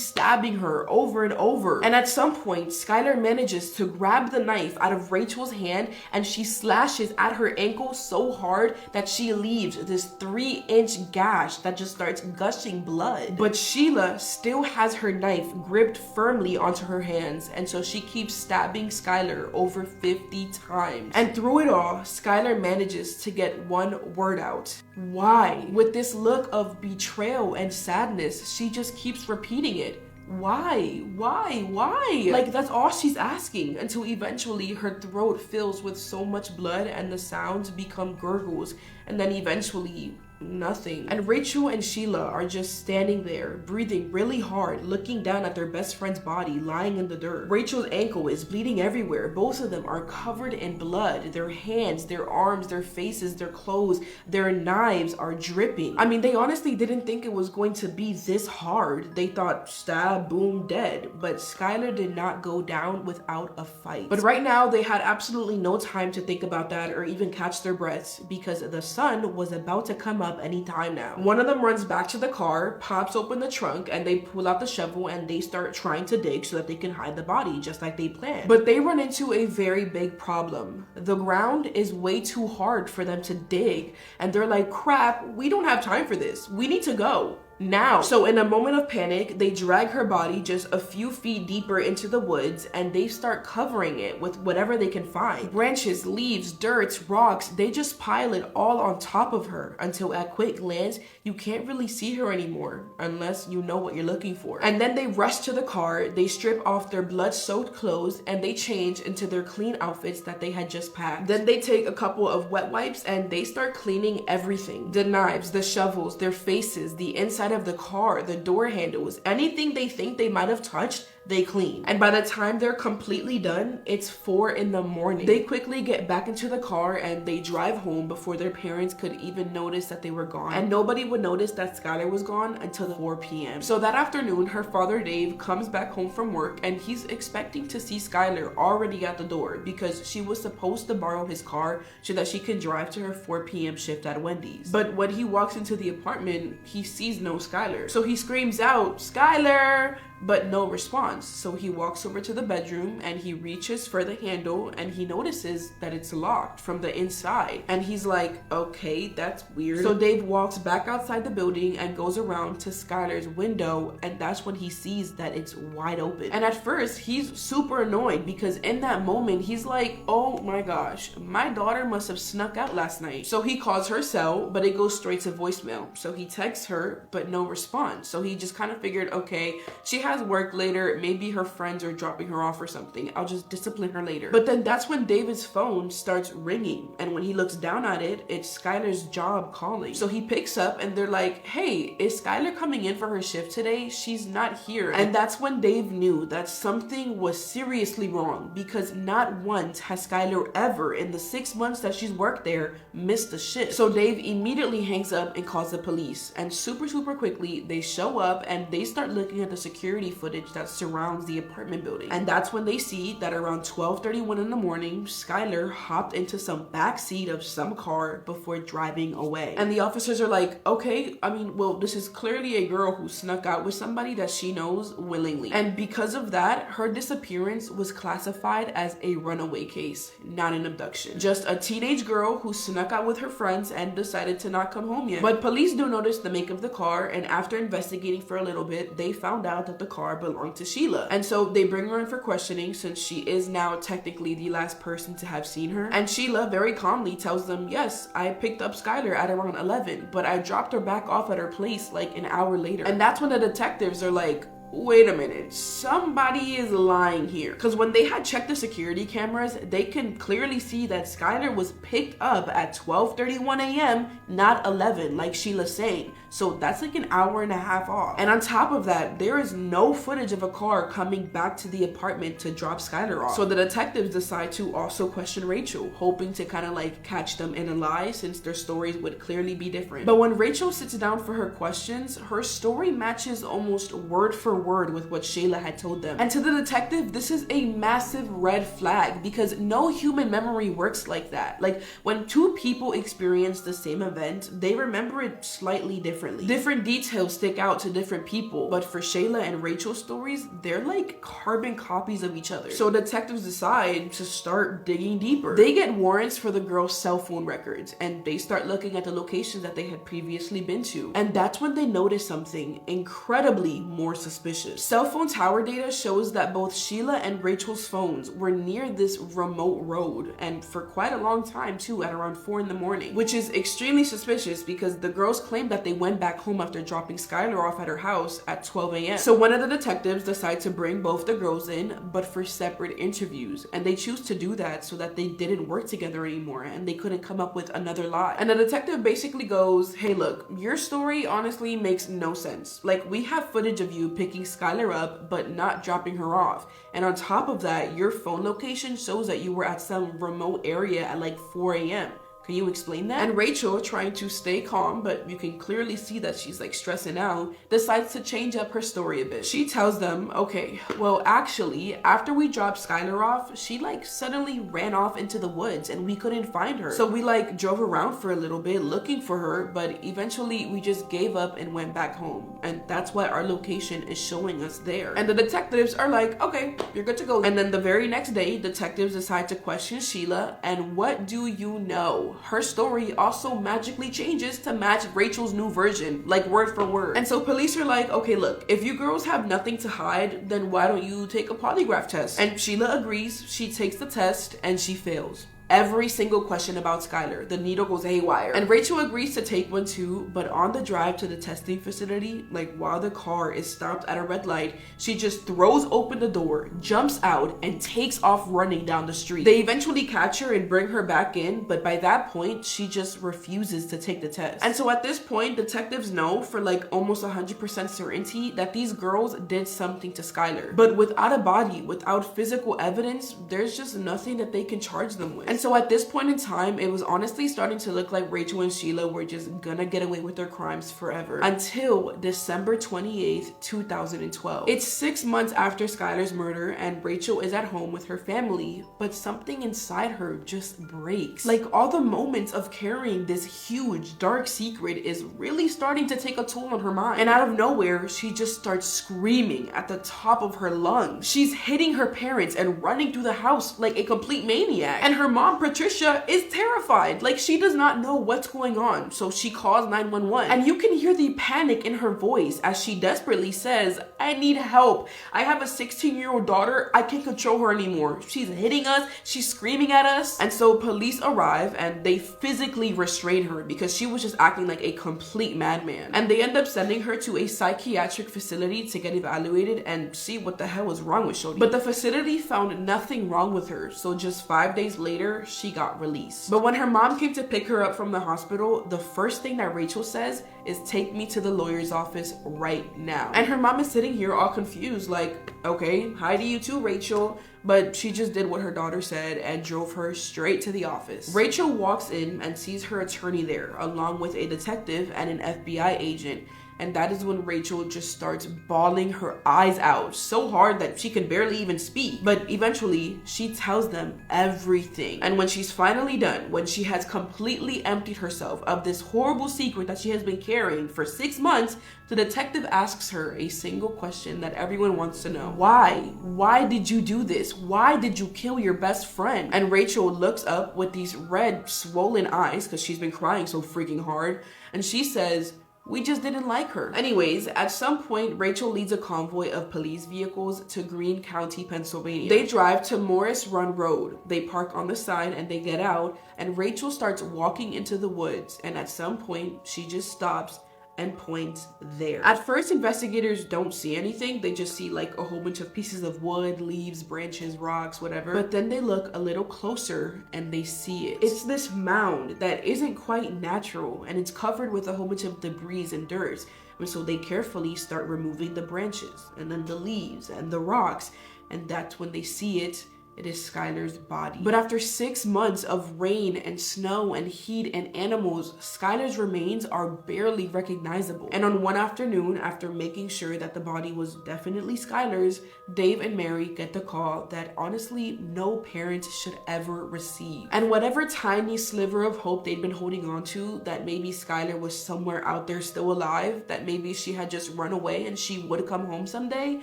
stabbing her over and over. And at some point, Skylar manages to grab the knife out of Rachel's hand and she slashes at her ankle so hard that she leaves this 3-inch gash that just starts gushing blood. But Sheila still has her knife gripped firmly onto her hands, and so she keeps stabbing Skylar over 50 times. And through it all, Skylar manages to get one word out. Why? With this look of betrayal and sadness, she just keeps repeating it. Why? Like, that's all she's asking, until eventually her throat fills with so much blood and the sounds become gurgles, and then eventually nothing. And Rachel and Sheila are just standing there, breathing really hard, looking down at their best friend's body lying in the dirt. Rachel's ankle is bleeding everywhere. Both of them are covered in blood. Their hands, their arms, their faces, their clothes, their knives are dripping. I mean, they honestly didn't think it was going to be this hard. They thought stab, boom, dead. But Skylar did not go down without a fight. But right now, they had absolutely no time to think about that or even catch their breaths, because the sun was about to come up anytime now. One of them runs back to the car, pops open the trunk, and they pull out the shovel and they start trying to dig so that they can hide the body, just like they planned. But they run into a very big problem. The ground is way too hard for them to dig, and they're like, crap, we don't have time for this. We need to go now. So in a moment of panic, they drag her body just a few feet deeper into the woods and they start covering it with whatever they can find. Branches, leaves, dirt, rocks, they just pile it all on top of her until at quick glance, you can't really see her anymore unless you know what you're looking for. And then they rush to the car, they strip off their blood-soaked clothes and they change into their clean outfits that they had just packed. Then they take a couple of wet wipes and they start cleaning everything. The knives, the shovels, their faces, the inside of the car, the door handles, anything they think they might have touched, they clean. And by the time they're completely done, it's 4 in the morning. They quickly get back into the car and they drive home before their parents could even notice that they were gone. And nobody would notice that Skylar was gone until 4 p.m. So that afternoon, her father Dave comes back home from work and he's expecting to see Skylar already at the door because she was supposed to borrow his car so that she can drive to her 4 p.m. shift at Wendy's. But when he walks into the apartment, he sees no Skylar. So he screams out, "Skylar!" but no response. So he walks over to the bedroom and he reaches for the handle and he notices that it's locked from the inside. And he's like, okay, that's weird. So Dave walks back outside the building and goes around to Skylar's window, and that's when he sees that it's wide open. And at first he's super annoyed because in that moment he's like, oh my gosh, my daughter must have snuck out last night. So he calls her cell, but it goes straight to voicemail. So he texts her, but no response. So he just kind of figured, okay, she has work later, maybe her friends are dropping her off or something, I'll just discipline her later. But then that's when David's phone starts ringing, and when he looks down at it, it's Skylar's job calling. So he picks up and they're like, hey, is Skylar coming in for her shift today? She's not here. And that's when Dave knew that something was seriously wrong, because not once has Skylar ever in the 6 months that she's worked there missed a shift. So Dave immediately hangs up and calls the police, and super quickly they show up and they start looking at the security footage that surrounds the apartment building. And that's when they see that around 12:31 in the morning, Skylar hopped into some backseat of some car before driving away. And the officers are like, okay, I mean, well, this is clearly a girl who snuck out with somebody that she knows willingly. And because of that, her disappearance was classified as a runaway case, not an abduction. Just a teenage girl who snuck out with her friends and decided to not come home yet. But police do notice the make of the car, and after investigating for a little bit, they found out that the car belonged to Sheila. And so they bring her in for questioning, since she is now technically the last person to have seen her. And Sheila very calmly tells them, yes, I picked up Skylar at around 11, but I dropped her back off at her place like an hour later. And that's when the detectives are like, wait a minute, somebody is lying here. Because when they had checked the security cameras, they can clearly see that Skylar was picked up at 12:31 a.m., not 11, like Sheila's saying. So that's like an hour and a half off. And on top of that, there is no footage of a car coming back to the apartment to drop Skylar off. So the detectives decide to also question Rachel, hoping to kind of like catch them in a lie, since their stories would clearly be different. But when Rachel sits down for her questions, her story matches almost word for word with what Sheila had told them. And to the detective, this is a massive red flag, because no human memory works like that. Like, when two people experience the same event, they remember it slightly differently. Different details stick out to different people, but for Sheila and Rachel's stories, they're like carbon copies of each other. So detectives decide to start digging deeper. They get warrants for the girls' cell phone records, and they start looking at the locations that they had previously been to. And that's when they notice something incredibly more suspicious. Cell phone tower data shows that both Sheila and Rachel's phones were near this remote road, and for quite a long time too, at around 4 in the morning, which is extremely suspicious because the girls claimed that they went back home after dropping Skylar off at her house at 12 a.m. So one of the detectives decides to bring both the girls in, but for separate interviews, and they choose to do that so that they didn't work together anymore and they couldn't come up with another lie. And the detective basically goes, hey look, your story honestly makes no sense. Like, we have footage of you picking Skylar up but not dropping her off, and on top of that, your phone location shows that you were at some remote area at like 4 a.m. Can you explain that? And Rachel, trying to stay calm, but you can clearly see that she's like stressing out, decides to change up her story a bit. She tells them, okay, well actually, after we dropped Skylar off, she like suddenly ran off into the woods and we couldn't find her. So we like drove around for a little bit looking for her, but eventually we just gave up and went back home. And that's why our location is showing us there. And the detectives are like, okay, you're good to go. And then the very next day, detectives decide to question Sheila, and what do you know? Her story also magically changes to match Rachel's new version, like word for word. And so police are like, okay, look, if you girls have nothing to hide, then why don't you take a polygraph test? And Sheila agrees. She takes the test and she fails. every single question about Skylar. The needle goes haywire. And Rachel agrees to take one too, but on the drive to the testing facility, like while the car is stopped at a red light, she just throws open the door, jumps out, and takes off running down the street. They eventually catch her and bring her back in, but by that point, she just refuses to take the test. And so at this point, detectives know for like almost 100% certainty that these girls did something to Skylar. But without a body, without physical evidence, there's just nothing that they can charge them with. And so at this point in time, it was honestly starting to look like Rachel and Sheila were just gonna get away with their crimes forever. Until December 28th, 2012. It's 6 months after Skylar's murder and Rachel is at home with her family, but something inside her just breaks. Like all the moments of carrying this huge dark secret is really starting to take a toll on her mind. And out of nowhere, she just starts screaming at the top of her lungs. She's hitting her parents and running through the house like a complete maniac. And her mom, Patricia, is terrified. Like she does not know what's going on. So she calls 911. And you can hear the panic in her voice as she desperately says, I need help. I have a 16-year-old daughter. I can't control her anymore. She's hitting us. She's screaming at us. And so police arrive and they physically restrain her because she was just acting like a complete madman. And they end up sending her to a psychiatric facility to get evaluated and see what the hell was wrong with Shodi. But the facility found nothing wrong with her. So just 5 days later, she got released. But when her mom came to pick her up from the hospital, the first thing that Rachel says is, take me to the lawyer's office right now. And her mom is sitting here all confused like, okay, hi to you too, Rachel. But she just did what her daughter said and drove her straight to the office. Rachel walks in and sees her attorney there, along with a detective and an FBI agent. And that is when Rachel just starts bawling her eyes out so hard that she can barely even speak. But eventually, she tells them everything. And when she's finally done, when she has completely emptied herself of this horrible secret that she has been carrying for 6 months, the detective asks her a single question that everyone wants to know. Why? Why did you do this? Why did you kill your best friend? And Rachel looks up with these red, swollen eyes because she's been crying so freaking hard. And she says, we just didn't like her. Anyways, at some point, Rachel leads a convoy of police vehicles to Greene County, Pennsylvania. They drive to Morris Run Road. They park on the side and they get out, and Rachel starts walking into the woods, and at some point, she just stops and points there. At first, investigators don't see anything. They just see like a whole bunch of pieces of wood, leaves, branches, rocks, whatever. But then they look a little closer and they see it. It's this mound that isn't quite natural, and it's covered with a whole bunch of debris and dirt. And so they carefully start removing the branches and then the leaves and the rocks. And that's when they see it. It is Skylar's body. But after 6 months of rain and snow and heat and animals, Skylar's remains are barely recognizable. And on one afternoon, after making sure that the body was definitely Skylar's, Dave and Mary get the call that honestly no parent should ever receive. And whatever tiny sliver of hope they'd been holding on to, that maybe Skylar was somewhere out there still alive, that maybe she had just run away and she would come home someday,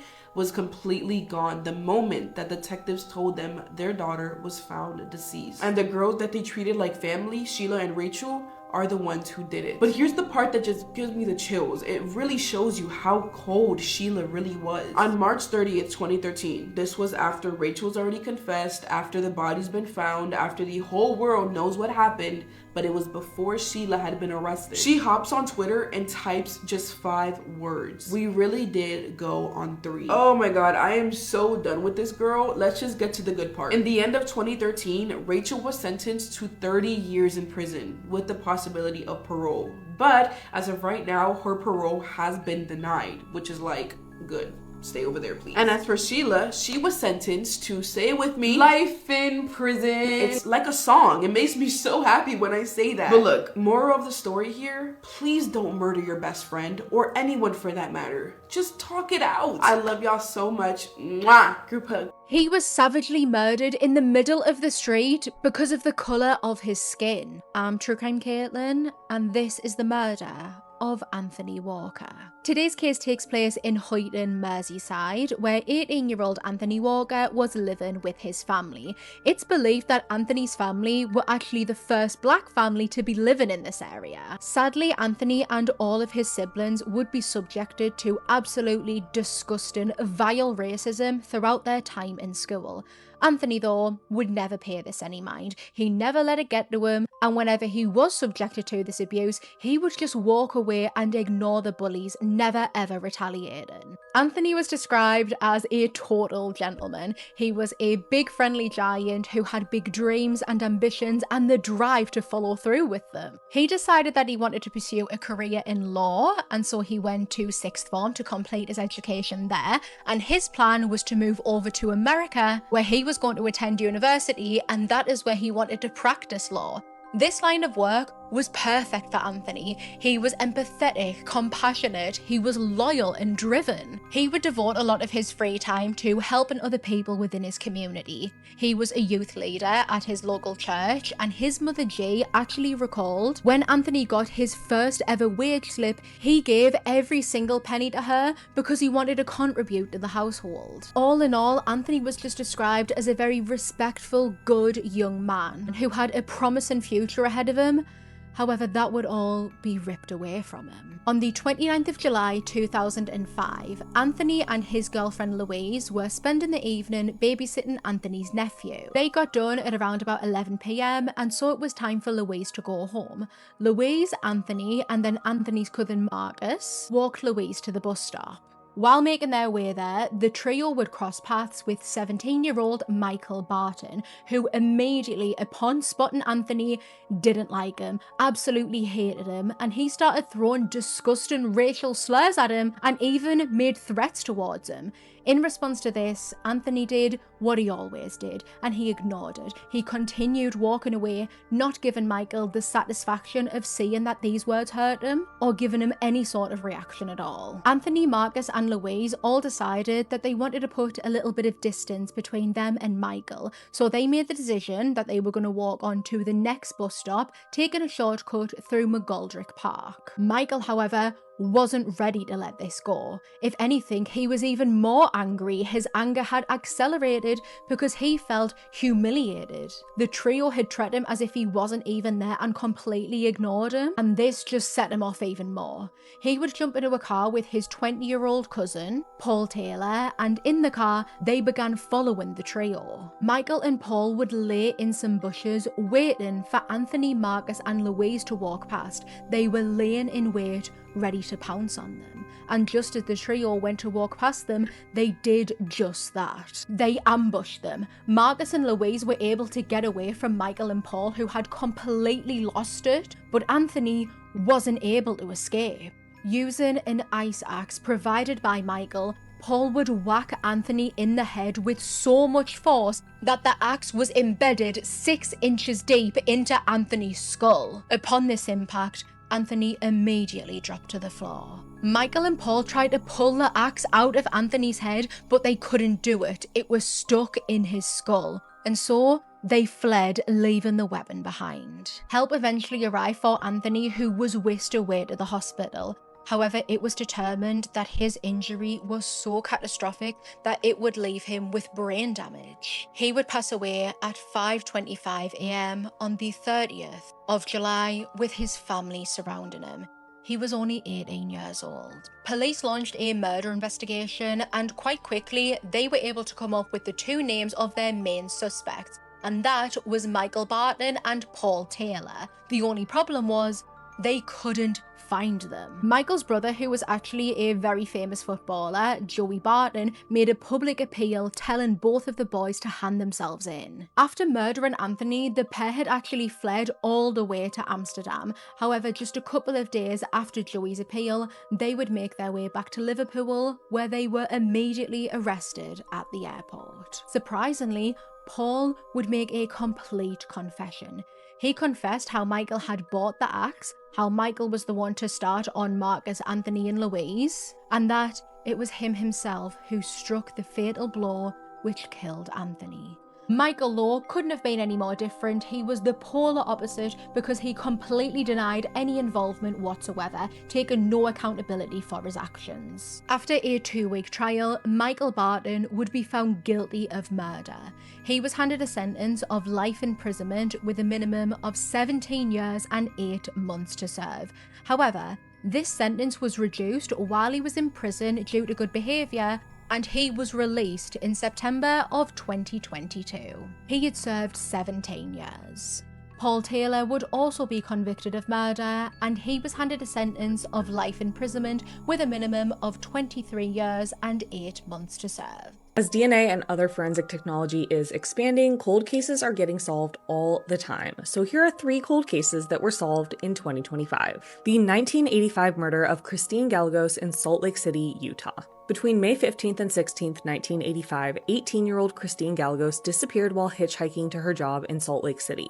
was completely gone the moment that detectives told them their daughter was found deceased. And the girls that they treated like family, Sheila and Rachel, are the ones who did it. But here's the part that just gives me the chills. It really shows you how cold Sheila really was. On March 30th, 2013, this was after Rachel's already confessed, after the body's been found, after the whole world knows what happened, but it was before Sheila had been arrested. She hops on Twitter and types just 5 words. We really did go on 3. Oh my god, I am so done with this girl. Let's just get to the good part. In the end of 2013, Rachel was sentenced to 30 years in prison with the possibility of parole. But as of right now, her parole has been denied, which is like, good. Stay over there, please. And as for Sheila, she was sentenced to, say it with me, life in prison. It's like a song. It makes me so happy when I say that. But look, moral of the story here, please don't murder your best friend or anyone for that matter. Just talk it out. I love y'all so much. Mwah. Group hug. He was savagely murdered in the middle of the street because of the colour of his skin. I'm True Crime Caitlin, and this is the murder of Anthony Walker. Today's case takes place in Huyton, Merseyside, where 18-year-old Anthony Walker was living with his family. It's believed that Anthony's family were actually the first black family to be living in this area. Sadly, Anthony and all of his siblings would be subjected to absolutely disgusting, vile racism throughout their time in school. Anthony, though, would never pay this any mind. He never let it get to him, and whenever he was subjected to this abuse, he would just walk away and ignore the bullies, never ever retaliating. Anthony was described as a total gentleman. He was a big friendly giant who had big dreams and ambitions and the drive to follow through with them. He decided that he wanted to pursue a career in law, and so he went to sixth form to complete his education there, and his plan was to move over to America, where he was going to attend university, and that is where he wanted to practice law. This line of work was perfect for Anthony. He was empathetic, compassionate, he was loyal and driven. He would devote a lot of his free time to helping other people within his community. He was a youth leader at his local church, and his mother G actually recalled when Anthony got his first ever wage slip, he gave every single penny to her because he wanted to contribute to the household. All in all, Anthony was just described as a very respectful, good young man who had a promising future ahead of him. However, that would all be ripped away from him. On the 29th of July 2005, Anthony and his girlfriend Louise were spending the evening babysitting Anthony's nephew. They got done at around about 11 PM, and so it was time for Louise to go home. Louise, Anthony, and then Anthony's cousin Marcus walked Louise to the bus stop. While making their way there, the trio would cross paths with 17-year-old Michael Barton, who immediately, upon spotting Anthony, didn't like him, absolutely hated him, and he started throwing disgusting racial slurs at him and even made threats towards him. In response to this, Anthony did what he always did, and he ignored it. He continued walking away, not giving Michael the satisfaction of seeing that these words hurt him, or giving him any sort of reaction at all. Anthony, Marcus, and Louise all decided that they wanted to put a little bit of distance between them and Michael, so they made the decision that they were going to walk on to the next bus stop, taking a shortcut through McGoldrick Park. Michael, however, wasn't ready to let this go. If anything, he was even more angry. His anger had accelerated because he felt humiliated. The trio had treated him as if he wasn't even there and completely ignored him, and this just set him off even more. He would jump into a car with his 20-year-old cousin, Paul Taylor, and in the car, they began following the trio. Michael and Paul would lay in some bushes, waiting for Anthony, Marcus, and Louise to walk past. They were laying in wait, ready to pounce on them. And just as the trio went to walk past them, they did just that. They ambushed them. Marcus and Louise were able to get away from Michael and Paul, who had completely lost it, but Anthony wasn't able to escape. Using an ice axe provided by Michael, Paul would whack Anthony in the head with so much force that the axe was embedded 6 inches deep into Anthony's skull. Upon this impact, Anthony immediately dropped to the floor. Michael and Paul tried to pull the axe out of Anthony's head, but they couldn't do it. It was stuck in his skull. And so they fled, leaving the weapon behind. Help eventually arrived for Anthony, who was whisked away to the hospital. However, it was determined that his injury was so catastrophic that it would leave him with brain damage. He would pass away at 5:25 AM on the 30th of July with his family surrounding him. He was only 18 years old. Police launched a murder investigation, and quite quickly they were able to come up with the 2 names of their main suspects, and that was Michael Barton and Paul Taylor. The only problem was they couldn't find them. Michael's brother, who was actually a very famous footballer, Joey Barton, made a public appeal telling both of the boys to hand themselves in. After murdering Anthony, the pair had actually fled all the way to Amsterdam. However, just a couple of days after Joey's appeal, they would make their way back to Liverpool, where they were immediately arrested at the airport. Surprisingly, Paul would make a complete confession. He confessed how Michael had bought the axe, how Michael was the one to start on Marcus, Anthony, and Louise, and that it was him himself who struck the fatal blow which killed Anthony. Michael Law couldn't have been any more different. He was the polar opposite because he completely denied any involvement whatsoever, taking no accountability for his actions. After a 2-week trial, Michael Barton would be found guilty of murder. He was handed a sentence of life imprisonment with a minimum of 17 years and 8 months to serve. However, this sentence was reduced while he was in prison due to good behaviour, and he was released in September of 2022. He had served 17 years. Paul Taylor would also be convicted of murder, and he was handed a sentence of life imprisonment with a minimum of 23 years and 8 months to serve. As DNA and other forensic technology is expanding, cold cases are getting solved all the time. So here are 3 cold cases that were solved in 2025. The 1985 murder of Christine Gallegos in Salt Lake City, Utah. Between May 15th and 16th, 1985, 18-year-old Christine Gallegos disappeared while hitchhiking to her job in Salt Lake City.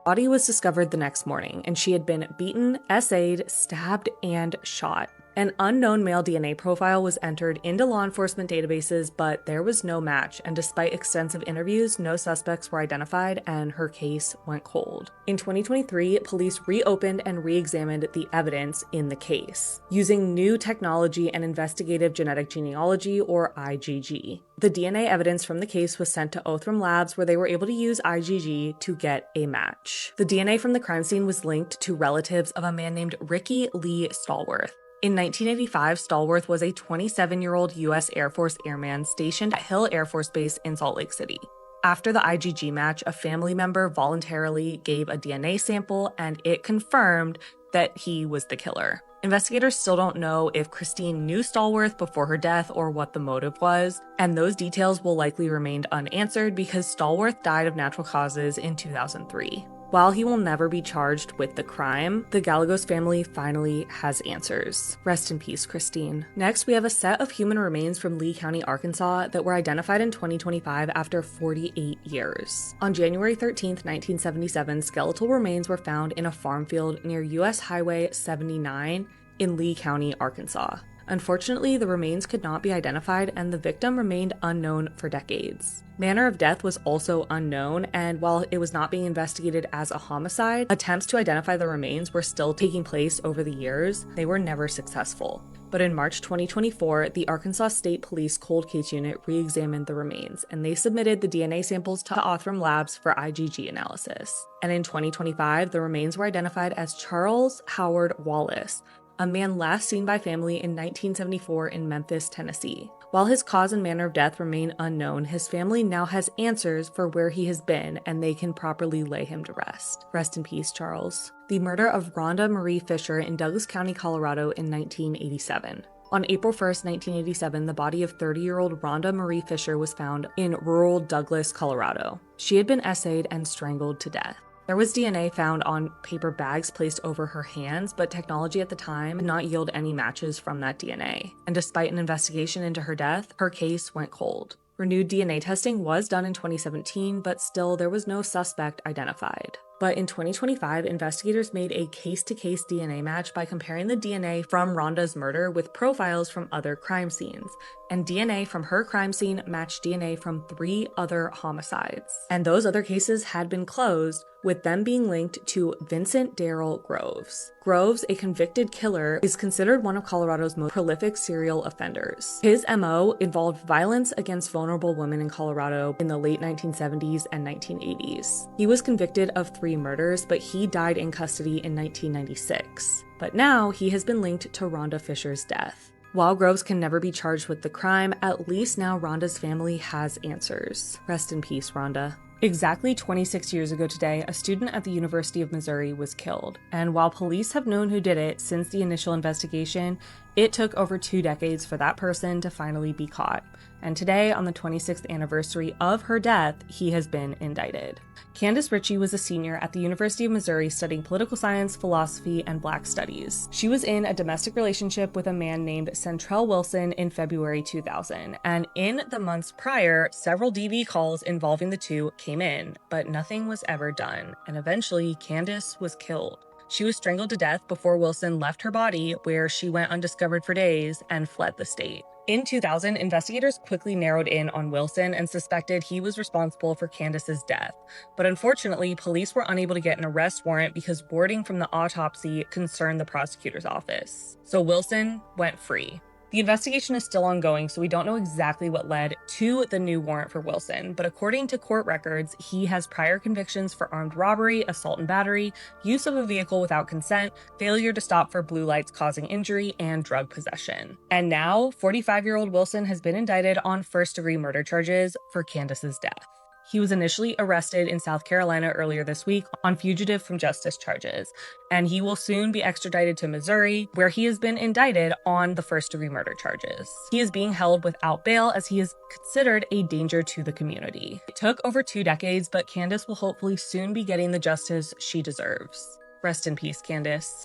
Her body was discovered the next morning, and she had been beaten, essayed, stabbed, and shot. An unknown male DNA profile was entered into law enforcement databases, but there was no match, and despite extensive interviews, no suspects were identified, and her case went cold. In 2023, police reopened and re-examined the evidence in the case, using new technology and investigative genetic genealogy, or IgG. The DNA evidence from the case was sent to Othram Labs, where they were able to use IgG to get a match. The DNA from the crime scene was linked to relatives of a man named Ricky Lee Stallworth. In 1985, Stallworth was a 27-year-old U.S. Air Force airman stationed at Hill Air Force Base in Salt Lake City. After the IgG match, a family member voluntarily gave a DNA sample, and it confirmed that he was the killer. Investigators still don't know if Christine knew Stallworth before her death or what the motive was, and those details will likely remain unanswered because Stallworth died of natural causes in 2003. While he will never be charged with the crime, the Gallegos family finally has answers. Rest in peace, Christine. Next, we have a set of human remains from Lee County, Arkansas that were identified in 2025 after 48 years. On January 13, 1977, skeletal remains were found in a farm field near US Highway 79 in Lee County, Arkansas. Unfortunately, the remains could not be identified, and the victim remained unknown for decades. Manner of death was also unknown, and while it was not being investigated as a homicide, attempts to identify the remains were still taking place over the years. They were never successful. But in March 2024, the Arkansas State Police Cold Case Unit re-examined the remains, and they submitted the DNA samples to Othram Labs for IgG analysis. And in 2025, the remains were identified as Charles Howard Wallace, a man last seen by family in 1974 in Memphis, Tennessee. While his cause and manner of death remain unknown, his family now has answers for where he has been, and they can properly lay him to rest. Rest in peace, Charles. The murder of Rhonda Marie Fisher in Douglas County, Colorado in 1987. On April 1st, 1987, the body of 30-year-old Rhonda Marie Fisher was found in rural Douglas, Colorado. She had been essayed and strangled to death. There was DNA found on paper bags placed over her hands, but technology at the time did not yield any matches from that DNA. And despite an investigation into her death, her case went cold. Renewed DNA testing was done in 2017, but still there was no suspect identified. But in 2025, investigators made a case-to-case DNA match by comparing the DNA from Rhonda's murder with profiles from other crime scenes. And DNA from her crime scene matched DNA from 3 other homicides. And those other cases had been closed, with them being linked to Vincent Darrell Groves. Groves, a convicted killer, is considered one of Colorado's most prolific serial offenders. His MO involved violence against vulnerable women in Colorado in the late 1970s and 1980s. He was convicted of 3 murders, but he died in custody in 1996. But now he has been linked to Rhonda Fisher's death. While Groves can never be charged with the crime, at least now Rhonda's family has answers. Rest in peace, Rhonda. Exactly 26 years ago today, a student at the University of Missouri was killed. And while police have known who did it since the initial investigation, it took over 2 decades for that person to finally be caught. And today, on the 26th anniversary of her death, he has been indicted. Candace Ritchie was a senior at the University of Missouri studying political science, philosophy, and Black studies. She was in a domestic relationship with a man named Centrell Wilson in February 2000, and in the months prior, several DV calls involving the two came in, but nothing was ever done, and eventually Candace was killed. She was strangled to death before Wilson left her body, where she went undiscovered for days and fled the state. In 2000, investigators quickly narrowed in on Wilson and suspected he was responsible for Candace's death. But unfortunately, police were unable to get an arrest warrant because wording from the autopsy concerned the prosecutor's office. So Wilson went free. The investigation is still ongoing, so we don't know exactly what led to the new warrant for Wilson, but according to court records, he has prior convictions for armed robbery, assault and battery, use of a vehicle without consent, failure to stop for blue lights causing injury, and drug possession. And now, 45-year-old Wilson has been indicted on first-degree murder charges for Candace's death. He was initially arrested in South Carolina earlier this week on fugitive from justice charges, and he will soon be extradited to Missouri, where he has been indicted on the first-degree murder charges. He is being held without bail as he is considered a danger to the community. It took over 2 decades, but Candace will hopefully soon be getting the justice she deserves. Rest in peace, Candace.